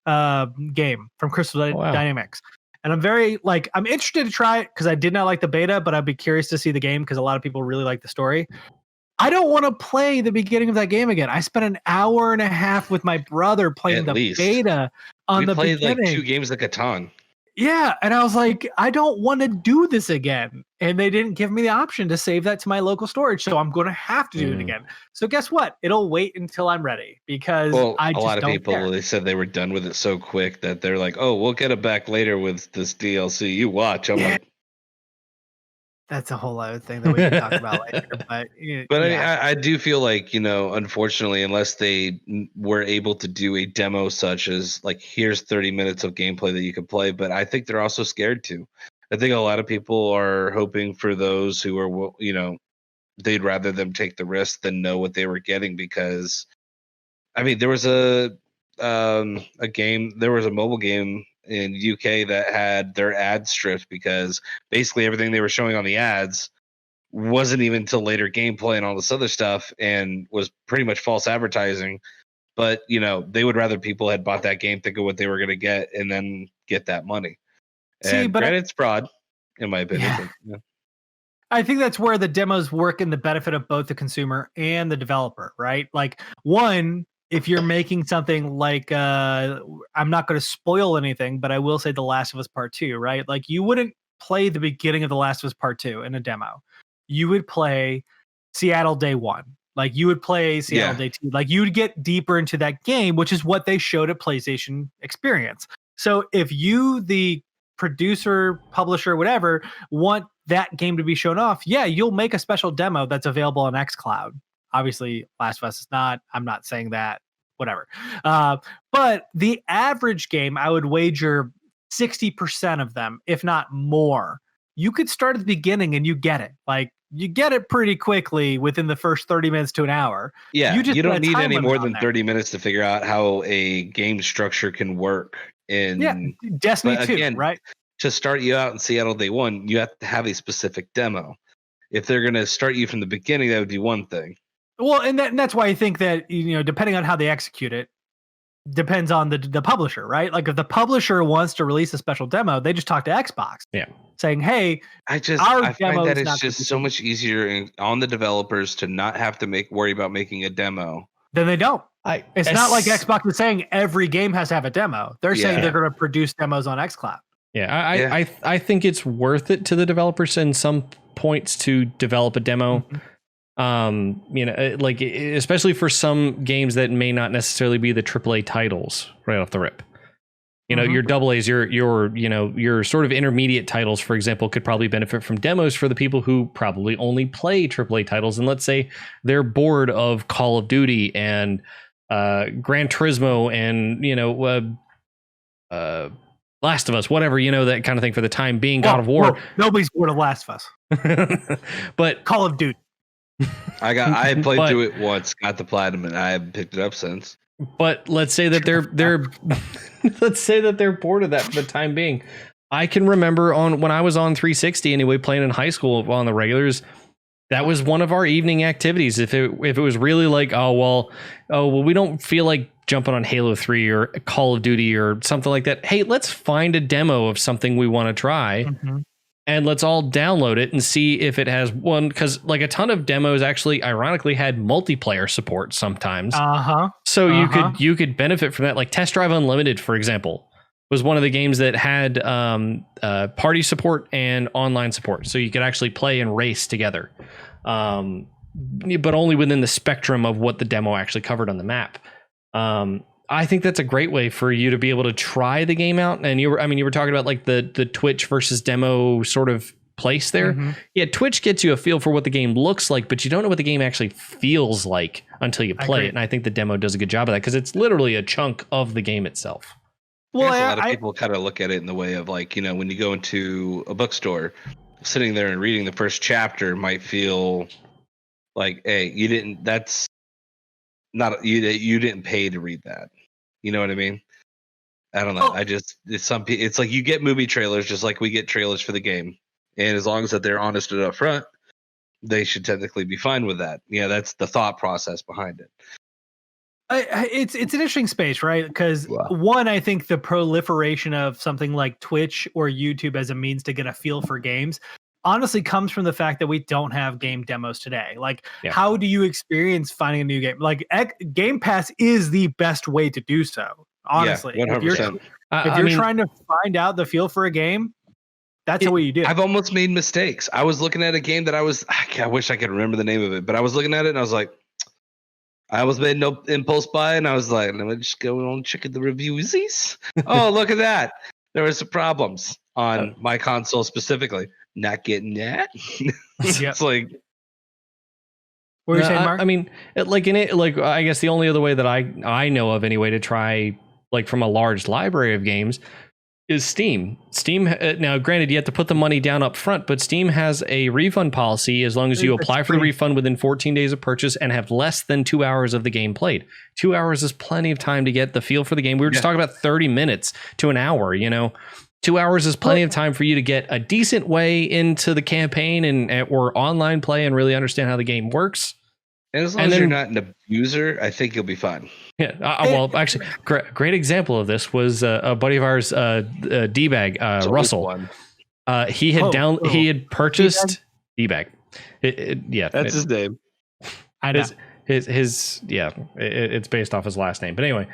game from Crystal Dynamics. And I'm interested to try it because I did not like the beta, but I'd be curious to see the game because a lot of people really like the story. I don't want to play the beginning of that game again. I spent an hour and a half with my brother playing beta on the beginning. We played like 2 games of Catan. Yeah, and I was like, I don't want to do this again. And they didn't give me the option to save that to my local storage, so I'm going to have to do it again. So guess what? It'll wait until I'm ready because I just don't care. A lot of people, they said they were done with it so quick that they're like, oh, we'll get it back later with this DLC. You watch. I'm like, that's a whole other thing that we can talk about later. But I do feel like, unfortunately, unless they were able to do a demo such as like, here's 30 minutes of gameplay that you can play, but I think they're also scared to. I think a lot of people are hoping for those who are, they'd rather them take the risk than know what they were getting, because, I mean, there was a mobile game in UK that had their ads stripped because basically everything they were showing on the ads wasn't even till later gameplay and all this other stuff, and was pretty much false advertising. But they would rather people had bought that game, think of what they were going to get, and then get that money. And granted, it's fraud, in my opinion. Yeah. I think that's where the demos work in the benefit of both the consumer and the developer, right? Like, one, if you're making something like, I'm not going to spoil anything, but I will say The Last of Us Part 2, right? Like, you wouldn't play the beginning of The Last of Us Part 2 in a demo. You would play Seattle Day 1. Like, you would play Seattle Day 2. Like, you would get deeper into that game, which is what they showed at PlayStation Experience. So if you, the producer, publisher, whatever, want that game to be shown off, you'll make a special demo that's available on xCloud. Obviously, Last of Us is not. I'm not saying that. Whatever. But the average game, I would wager 60% of them, if not more, you could start at the beginning and you get it. Like, you get it pretty quickly within the first 30 minutes to an hour. Yeah, you don't need any more than there. 30 minutes to figure out how a game structure can work in Destiny 2, again, right? To start you out in Seattle day one, you have to have a specific demo. If they're going to start you from the beginning, that would be one thing. Well, and that's why I think that, depending on how they execute it, depends on the publisher, right? Like if the publisher wants to release a special demo, they just talk to Xbox. Yeah. Saying, hey, I find that it's just so much easier on the developers to not have to worry about making a demo. Then they don't. It's not like Xbox is saying every game has to have a demo. They're saying they're going to produce demos on xCloud. Yeah, I think it's worth it to the developers in some points to develop a demo. Like especially for some games that may not necessarily be the AAA titles right off the rip. Your double A's, your sort of intermediate titles, for example, could probably benefit from demos for the people who probably only play AAA titles. And let's say they're bored of Call of Duty and Gran Turismo and Last of Us, whatever, that kind of thing for the time being. God of War. Nobody's bored of Last of Us. But Call of Duty. I played through it once, got the platinum, and I haven't picked it up since. But let's say that they're let's say that they're bored of that for the time being. I can remember when I was on 360 anyway, playing in high school on the regulars. That was one of our evening activities. If it was really like, we don't feel like jumping on Halo 3 or Call of Duty or something like that. Hey, let's find a demo of something we want to try. And let's all download it and see if it has one, because like a ton of demos actually ironically had multiplayer support sometimes. So you could benefit from that. Like Test Drive Unlimited, for example, was one of the games that had party support and online support. So you could actually play and race together, but only within the spectrum of what the demo actually covered on the map. I think that's a great way for you to be able to try the game out. And you were talking about like the Twitch versus demo sort of place there. Yeah, Twitch gets you a feel for what the game looks like, but you don't know what the game actually feels like until you play it. And I think the demo does a good job of that because it's literally a chunk of the game itself. Well, a lot of people kind of look at it in the way of like, when you go into a bookstore, sitting there and reading the first chapter might feel like, hey, you didn't pay to read that. You know what I mean? I don't know. It's like you get movie trailers just like we get trailers for the game. And as long as that they're honest and upfront, they should technically be fine with that. Yeah, that's the thought process behind it. It's an interesting space, right? Because one, I think the proliferation of something like Twitch or YouTube as a means to get a feel for games honestly comes from the fact that we don't have game demos today. Like, how do you experience finding a new game? Like, Game Pass is the best way to do so. Honestly, 100%. If you're trying to find out the feel for a game, that's what you do. I've almost made mistakes. I was looking at a game that I wish I could remember the name of it, but I was looking at it and I was like, I almost made no impulse buy, and I was like, let me just go on check the reviews. Oh, look at that. There were some problems on my console specifically. Not getting that. It's like, what were you saying, Mark? I mean, I guess the only other way that I know of anyway to try, like from a large library of games, is Steam. Steam, now granted, you have to put the money down up front, but Steam has a refund policy as long as you apply for the refund within 14 days of purchase and have less than 2 hours of the game played. 2 hours is plenty of time to get the feel for the game. We were just talking about 30 minutes to an hour, 2 hours is plenty of time for you to get a decent way into the campaign or online play and really understand how the game works. And as long as you're not an abuser, I think you'll be fine. Yeah. Well, actually, great example of this was a buddy of ours, D-Bag, Russell. He had purchased D-Bag. That's his name. I know. It's based off his last name. But anyway,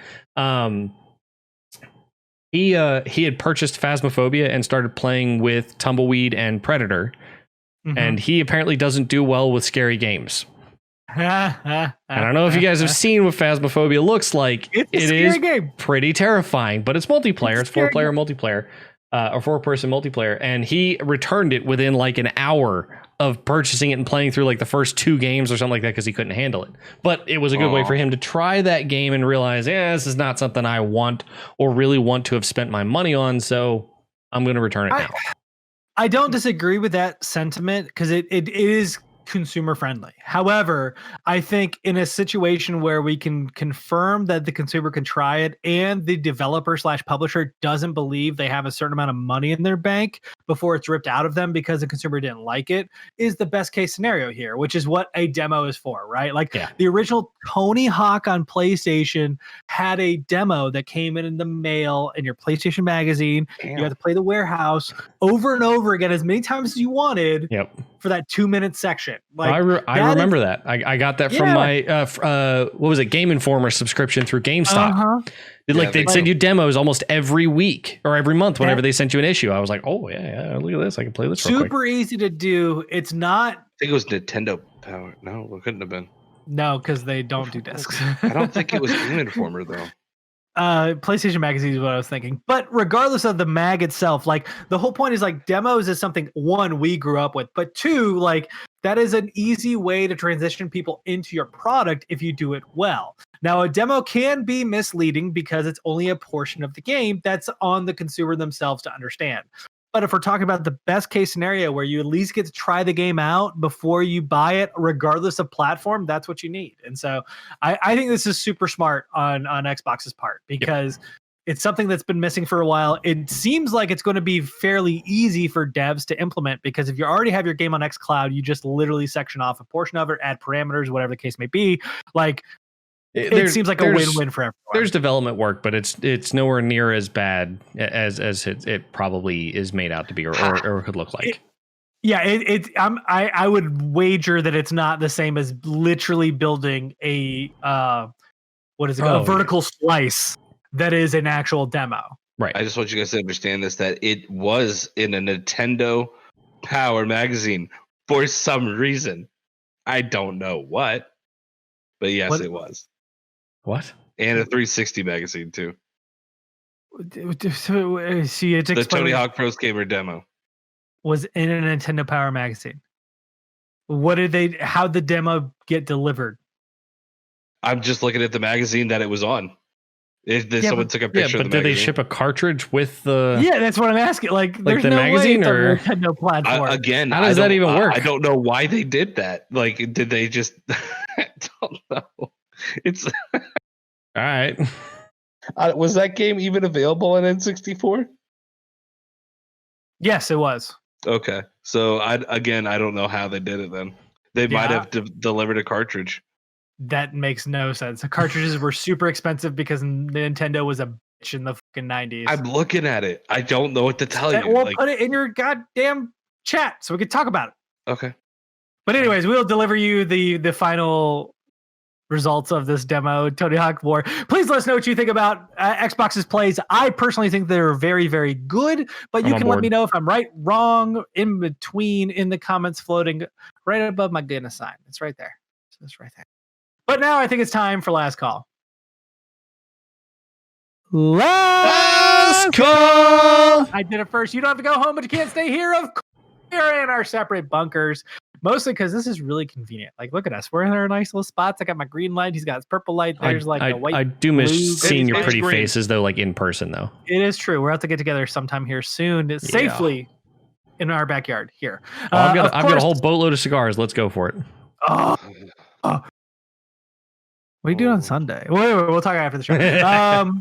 he had purchased Phasmophobia and started playing with Tumbleweed and Predator. And he apparently doesn't do well with scary games. I don't know if you guys have seen what Phasmophobia looks like. It is pretty terrifying, but it's multiplayer. It's 4-player multiplayer, or 4-person multiplayer. And he returned it within like an hour of purchasing it and playing through like the first 2 games or something like that because he couldn't handle it. But it was a good way for him to try that game and realize, this is not something I want or really want to have spent my money on. So I'm going to return it now. I don't disagree with that sentiment because it is consumer friendly. However, I think in a situation where we can confirm that the consumer can try it and the developer / publisher doesn't believe they have a certain amount of money in their bank before it's ripped out of them because the consumer didn't like it, is the best case scenario here, which is what a demo is for, right? Like the original Tony Hawk on PlayStation had a demo that came in the mail in your PlayStation magazine. You had to play the warehouse over and over again as many times as you wanted for that 2-minute section. Like, I remember that. I got that from my what was it, Game Informer subscription through GameStop. They'd send you demos almost every week or every month whenever they sent you an issue. I was like, oh yeah, look at this, I can play this super easy to do. It's not, I think it was Nintendo Power. No, it couldn't have been. No, because they don't do discs. I don't think it was Game Informer though. PlayStation Magazine is what I was thinking. But regardless of the mag itself, like the whole point is like demos is something, one, we grew up with, but two, like that is an easy way to transition people into your product if you do it well. Now, a demo can be misleading because it's only a portion of the game that's on the consumer themselves to understand. But if we're talking about the best case scenario where you at least get to try the game out before you buy it, regardless of platform, that's what you need. And so I think this is super smart on Xbox's part because it's something that's been missing for a while. It seems like it's going to be fairly easy for devs to implement because if you already have your game on xCloud, you just literally section off a portion of it, add parameters, whatever the case may be. Like, it seems like a win-win for everyone. There's development work, but it's nowhere near as bad as it probably is made out to be or could look like. I would wager that it's not the same as literally building a vertical slice that is an actual demo. Right. I just want you guys to understand this, that it was in a Nintendo Power magazine for some reason. I don't know what, but yes, it was. What? And a 360 magazine too. See, it's the Tony Hawk Pro Skater demo was in a Nintendo Power magazine. How'd the demo get delivered? I'm just looking at the magazine that it was on. Someone took a picture of the magazine. But did they ship a cartridge with the... Yeah, that's what I'm asking. Like there's the no magazine way or Nintendo platform. Again, how does that even work? I don't know why they did that. Like, did they just... I don't know. It's... All right. Was that game even available on N64? Yes, it was. Okay. So, I don't know how they did it then. They might have delivered a cartridge. That makes no sense. The cartridges were super expensive because Nintendo was a bitch in the fucking 90s. I'm looking at it. I don't know what to tell you. We'll put it in your goddamn chat so we can talk about it. Okay. But anyways, we'll deliver you the final results of this demo, Tony Hawk War. Please let us know what you think about Xbox's plays. I personally think they're very, very good, but you can let me know if I'm right, wrong, in between, in the comments floating right above my goodness sign. It's right there. It's right there. But now I think it's time for last call. Last call! I did it first. You don't have to go home, but you can't stay here. Of course, we're in our separate bunkers. Mostly because this is really convenient. Like, look at us. We're in our nice little spots. I got my green light. He's got his purple light. There's a white. I do miss seeing your pretty faces, though, like in person, though. It is true. We're out to get together sometime here soon, safely in our backyard here. I've got a whole boatload of cigars. Let's go for it. What are you doing on Sunday? We'll talk after the show.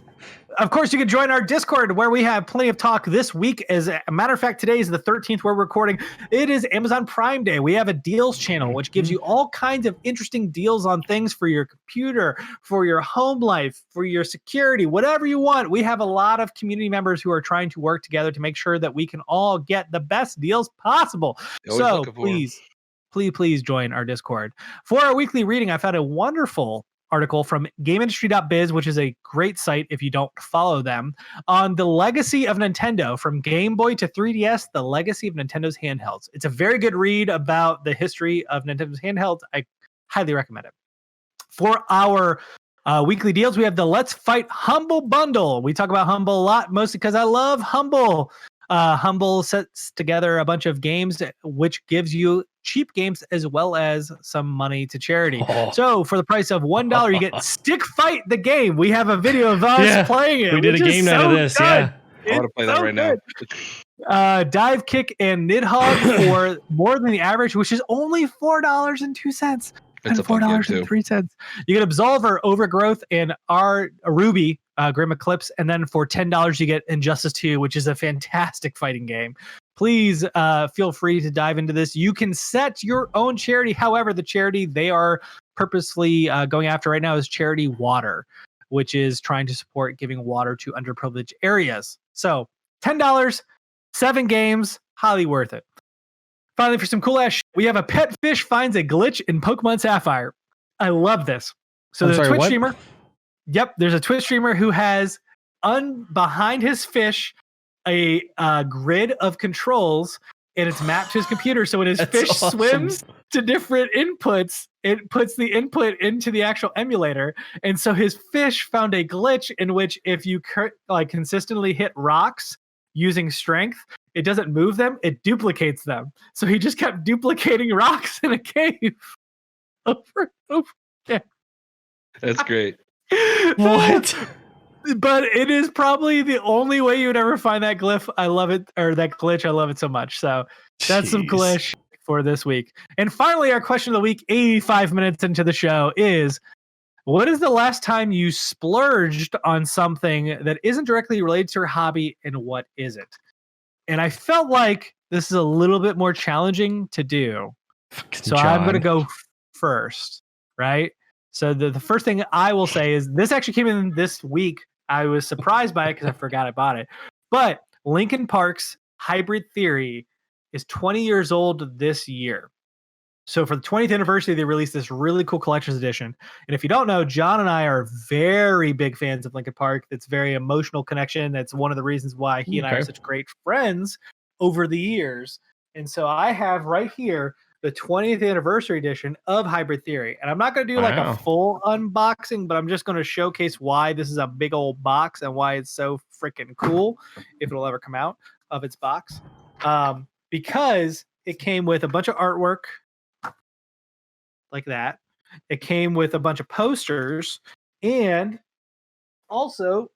Of course, you can join our Discord where we have plenty of talk this week. As a matter of fact, today is the 13th we're recording. It is Amazon Prime Day. We have a deals channel, which gives you all kinds of interesting deals on things for your computer, for your home life, for your security, whatever you want. We have a lot of community members who are trying to work together to make sure that we can all get the best deals possible. So please join our Discord. For our weekly reading, I found a wonderful article from GameIndustry.biz, which is a great site if you don't follow them, on the legacy of Nintendo from Game Boy to 3DS, the legacy of Nintendo's handhelds. It's a very good read about the history of Nintendo's handhelds. I highly recommend it. For our weekly deals, we have the Let's Fight Humble Bundle. We talk about Humble a lot, mostly because I love Humble. Humble sets together a bunch of games, which gives you cheap games as well as some money to charity. So for the price of $1, you get Stick Fight the game. We have a video of us playing it. We did a game night of this. Good. I want to play that right now. Dive Kick and Nidhogg for more than the average, which is only $4.02. And $4.03. You get Absolver, Overgrowth, and our Ruby, Grim Eclipse, and then for $10 you get Injustice 2, which is a fantastic fighting game. Please feel free to dive into this. You can set your own charity. However, the charity they are purposely going after right now is Charity Water, which is trying to support giving water to underprivileged areas. So $10, 7 games, highly worth it. Finally, for some cool ass shit, we have a pet fish finds a glitch in Pokemon Sapphire. I love this. So there's a Twitch streamer. Yep, there's a Twitch streamer who has behind his fish a grid of controls, and it's mapped to his computer. So when his fish swims to different inputs, it puts the input into the actual emulator. And so his fish found a glitch in which if you consistently hit rocks using strength, it doesn't move them, it duplicates them. So he just kept duplicating rocks in a cave over and over again. That's great. What? But it is probably the only way you would ever find that glyph. I love it, or that glitch. I love it so much. So that's some glitch for this week. And finally, our question of the week, 85 minutes into the show, is what is the last time you splurged on something that isn't directly related to your hobby, and what is it? And I felt like this is a little bit more challenging to do. So I'm going to go first, right? So the first thing I will say is this actually came in this week. I was surprised by it because I forgot I bought it. But Linkin Park's Hybrid Theory is 20 years old this year. So for the 20th anniversary, they released this really cool collector's edition. And if you don't know, John and I are very big fans of Linkin Park. It's very emotional connection. That's one of the reasons why he and I are such great friends over the years. And so I have right here the 20th anniversary edition of Hybrid Theory. And I'm not going to do like a full unboxing, but I'm just going to showcase why this is a big old box and why it's so freaking cool, if it'll ever come out of its box. Because it came with a bunch of artwork like that. It came with a bunch of posters and also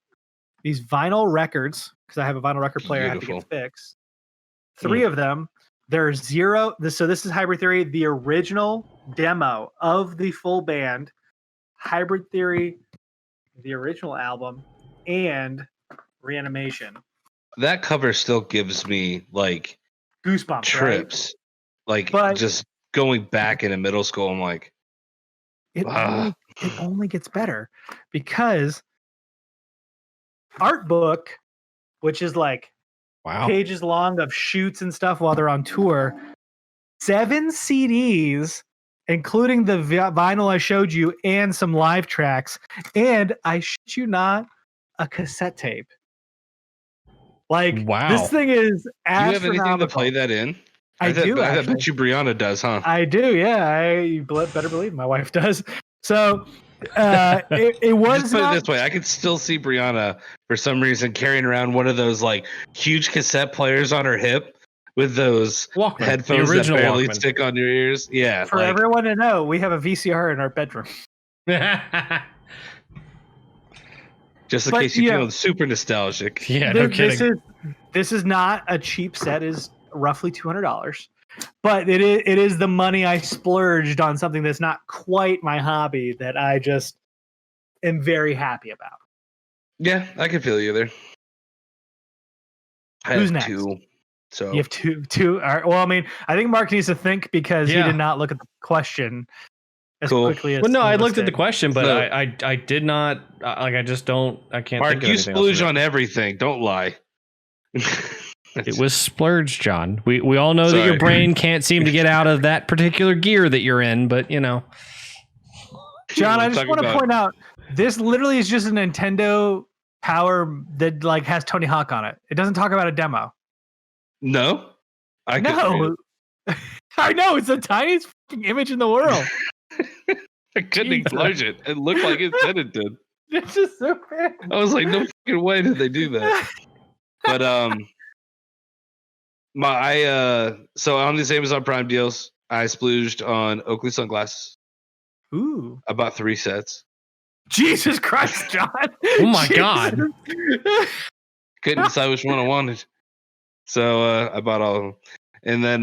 these vinyl records, because I have a vinyl record player I have to get fixed. 3 of them. There's 0. So this is Hybrid Theory, the original demo of the full band, Hybrid Theory, the original album, and Reanimation. That cover still gives me like goosebumps, trips. Right? Like just going back into middle school, I'm like, it only gets better because art book, which is like pages long of shoots and stuff while they're on tour, 7 CDs, including the vinyl I showed you and some live tracks, and I shit you not, a cassette tape. Like this thing is astronomical. Do you have anything to play that in? I do. I bet you Brianna does, huh? I do. Yeah, you better believe my wife does. So it was. Just put it this way: I could still see Brianna for some reason carrying around one of those like huge cassette players on her hip with those Walkman, headphones that barely stick on your ears. Yeah. For everyone to know, we have a VCR in our bedroom. Just in case you're feeling super nostalgic. Yeah, no kidding. This is not a cheap set. Is roughly $200, but it is the money I splurged on something that's not quite my hobby that I just am very happy about. Yeah, I can feel you there. Who's next? 2. So you have two. All right, well, I mean, I think Mark needs to think because he did not look at the question as quickly as. Well, no, I looked at the question, but I did not. I just don't. I can't. Mark, think of you splurge on everything. Don't lie. It was splurge, John. We all know that your brain can't seem to get out of that particular gear that you're in, but you know. John, I just want to point out this literally is just a Nintendo Power that like has Tony Hawk on it. It doesn't talk about a demo. No, I know. It's the tiniest image in the world. I couldn't acknowledge it. It looked like it said it did. It's just so bad. I was like, no fucking way did they do that. But so on these Amazon Prime deals, I splooged on Oakley sunglasses. Ooh, I bought 3 sets. Jesus Christ, John! Oh my God! Couldn't decide which one I wanted. So I bought all of them. And then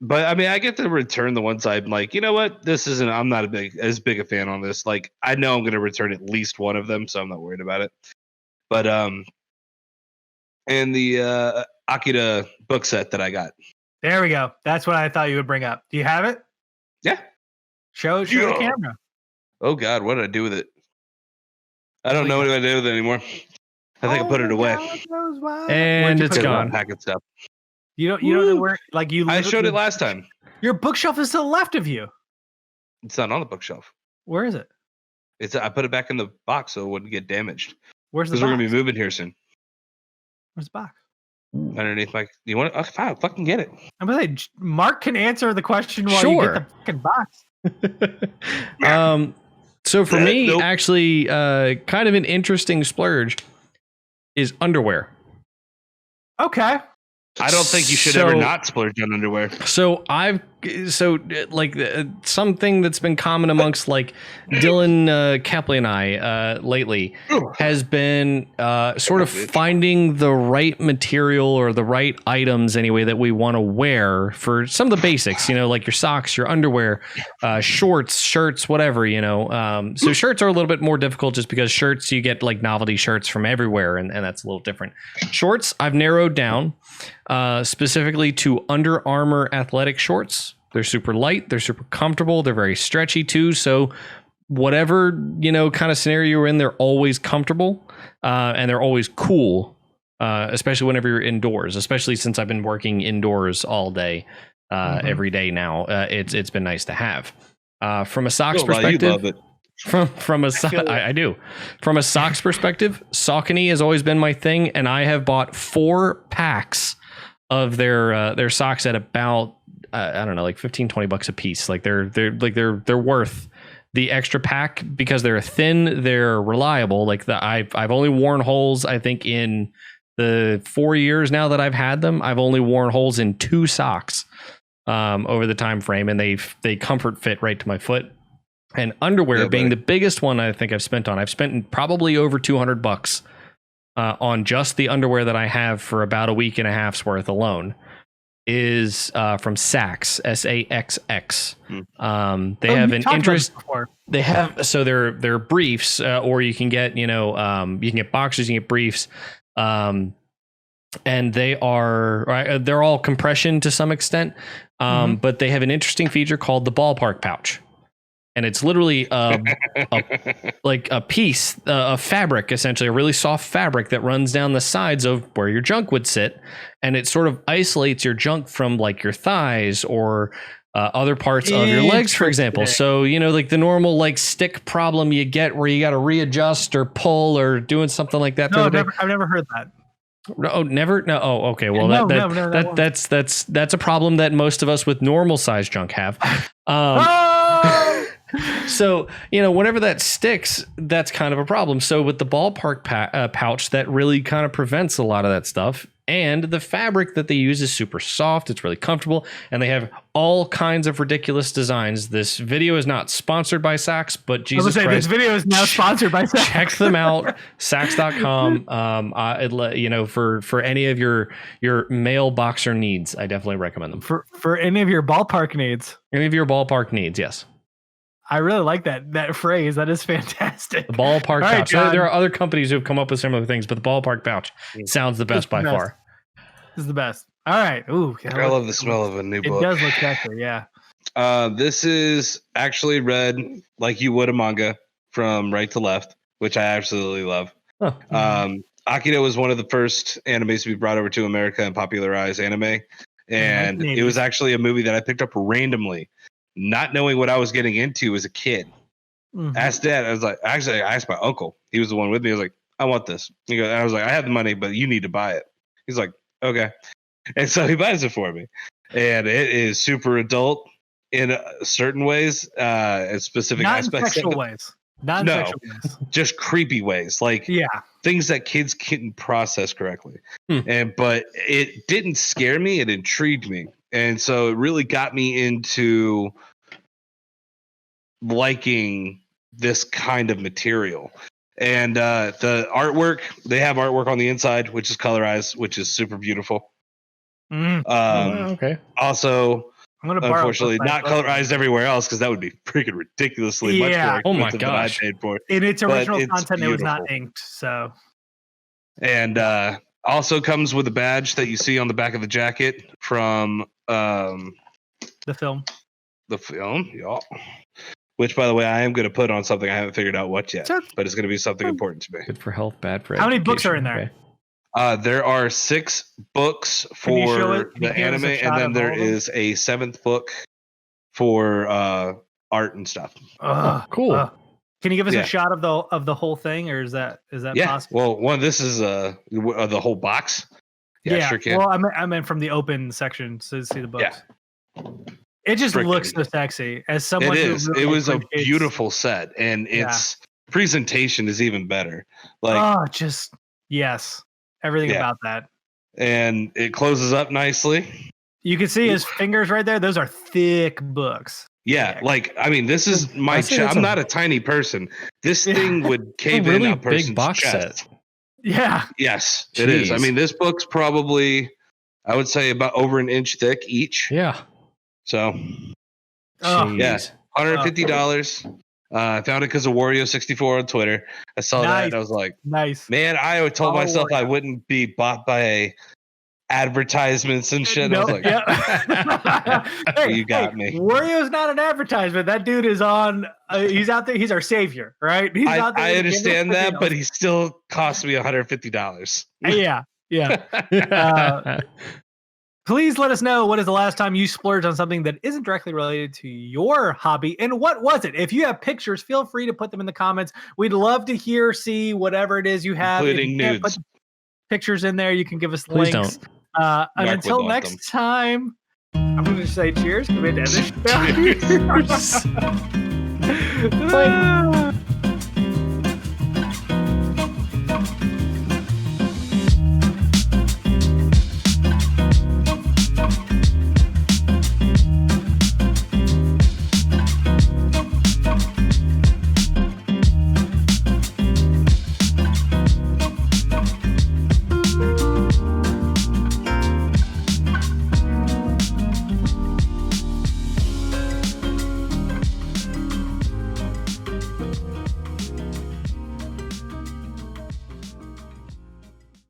but I mean, I get to return the ones I'm like, you know what? This isn't. I'm not as big a fan on this. Like, I know I'm going to return at least one of them, so I'm not worried about it. But and the Akira book set that I got. There we go. That's what I thought you would bring up. Do you have it? Yeah. Show the camera. Oh God, what did I do with it? I don't know what I did with it anymore. I think I put it away. And it's gone. Packet stuff. You don't know where, like, you. I showed it last time. Your bookshelf is to the left of you. It's not on the bookshelf. Where is it? I put it back in the box so it wouldn't get damaged. Where's the box? Because we're gonna be moving here soon. Where's the box? Underneath my. You want it? Oh, fine, fucking get it. I'm gonna say Mark can answer the question while you get the fucking box. So for me, actually, kind of an interesting splurge is underwear. Okay. I don't think you should ever not splurge on underwear. So something that's been common amongst like Dylan Capley and I lately has been sort of finding the right material or the right items anyway that we want to wear for some of the basics, like your socks, your underwear, shorts, shirts, whatever, so shirts are a little bit more difficult just because shirts, you get like novelty shirts from everywhere and that's a little different. Shorts, I've narrowed down specifically to Under Armour athletic shorts. They're super light, they're super comfortable, they're very stretchy too. So whatever, kind of scenario you're in, they're always comfortable and they're always cool, especially whenever you're indoors, especially since I've been working indoors all day, every day now. It's been nice to have. From a socks perspective, you love it. I do. From a socks perspective, Saucony has always been my thing, and I have bought 4 packs of their socks at about I don't know, like $15-20 a piece. Like they're worth the extra pack because they're thin, they're reliable. Like I've only worn holes, I think, in the 4 years now that I've had them. I've only worn holes in 2 socks over the time frame, and they comfort fit right to my foot. And underwear being the biggest one I think I've spent on. I've spent probably over $200 on just the underwear that I have for about a week and a half's worth alone. Is from Saxx, SAXX. They have an interest. They have they're briefs, or you can get you can get boxers, you can get briefs, and they're all compression to some extent, but they have an interesting feature called the ballpark pouch. And it's literally like a piece of fabric, essentially a really soft fabric that runs down the sides of where your junk would sit. And it sort of isolates your junk from like your thighs or other parts of your legs, for example. So, like the normal like stick problem you get where you got to readjust or pull or doing something like that. No, I've never heard that. Oh, never? No. Oh, okay. Well, that's a problem that most of us with normal size junk have. So, whenever that sticks, that's kind of a problem. So with the ballpark pouch, that really kind of prevents a lot of that stuff. And the fabric that they use is super soft. It's really comfortable. And they have all kinds of ridiculous designs. This video is not sponsored by Saxx, but Jesus Christ. This video is now sponsored by Saxx. Check them out. Saxx.com. For any of your male boxer needs, I definitely recommend them. For any of your ballpark needs. Any of your ballpark needs, yes. I really like that phrase. That is fantastic. The ballpark pouch. Right, there are other companies who have come up with similar things, but the ballpark pouch sounds the best by far. This is the best. All right. Ooh, I love the smell of a new book. It does look better, yeah. This is actually read like you would a manga from right to left, which I absolutely love. Huh. Akira was one of the first animes to be brought over to America and popularize anime. And it was actually a movie that I picked up randomly, not knowing what I was getting into as a kid. Asked Dad. I asked my uncle. He was the one with me. I was like, I want this. I was like, I have the money, but you need to buy it. He's like, okay. And so he buys it for me. And it is super adult in certain ways, specific aspects. Not in sexual ways. Not in sexual ways. Just creepy ways. Like things that kids couldn't process correctly. But it didn't scare me. It intrigued me. And so it really got me into liking this kind of material. And the artwork, they have artwork on the inside, which is colorized, which is super beautiful. Okay. Also, I'm gonna unfortunately, not colorized everywhere else because that would be freaking ridiculously much more expensive than I paid for. In its original content, it was not inked. So, and also comes with a badge that you see on the back of the jacket from the film. The film, yeah. Which, by the way, I am going to put on something I haven't figured out what yet, but it's going to be something important to me. Good for health, bad for How education. many books are in there? Okay. There are 6 books for the anime, and then there is a 7th book for art and stuff. Cool. Can you give us a shot of the whole thing, or is that possible? Well, this is the whole box. Yeah, sure can. Well, I meant from the open section to see the books. Yeah. It just looks so sexy. As someone, it is. It was a beautiful set, and its presentation is even better. Like, yes, everything about that. And it closes up nicely. You can see his fingers right there. Those are thick books. Yeah, like I mean, this is my. I'm not a tiny person. This thing would cave in a person's big box chest. set. Yeah. Yes, it is. I mean, this book's probably, I would say, about over an inch thick each. Yeah. So, $150. I found it because of Wario64 on Twitter. I saw that and I was like, nice. Man, I told myself I wouldn't be bought by advertisements and shit. Nope, I was like, hey, you got me. Wario's not an advertisement. That dude is on. He's out there. He's our savior, right? He's out there. I understand that, but he still cost me $150. Yeah. Please let us know what is the last time you splurged on something that isn't directly related to your hobby, and what was it? If you have pictures, feel free to put them in the comments. We'd love to see whatever it is you have, including nudes. Put pictures in there. You can give us Please links. Don't. And until next time, I'm going to say cheers. Can we end this? Cheers.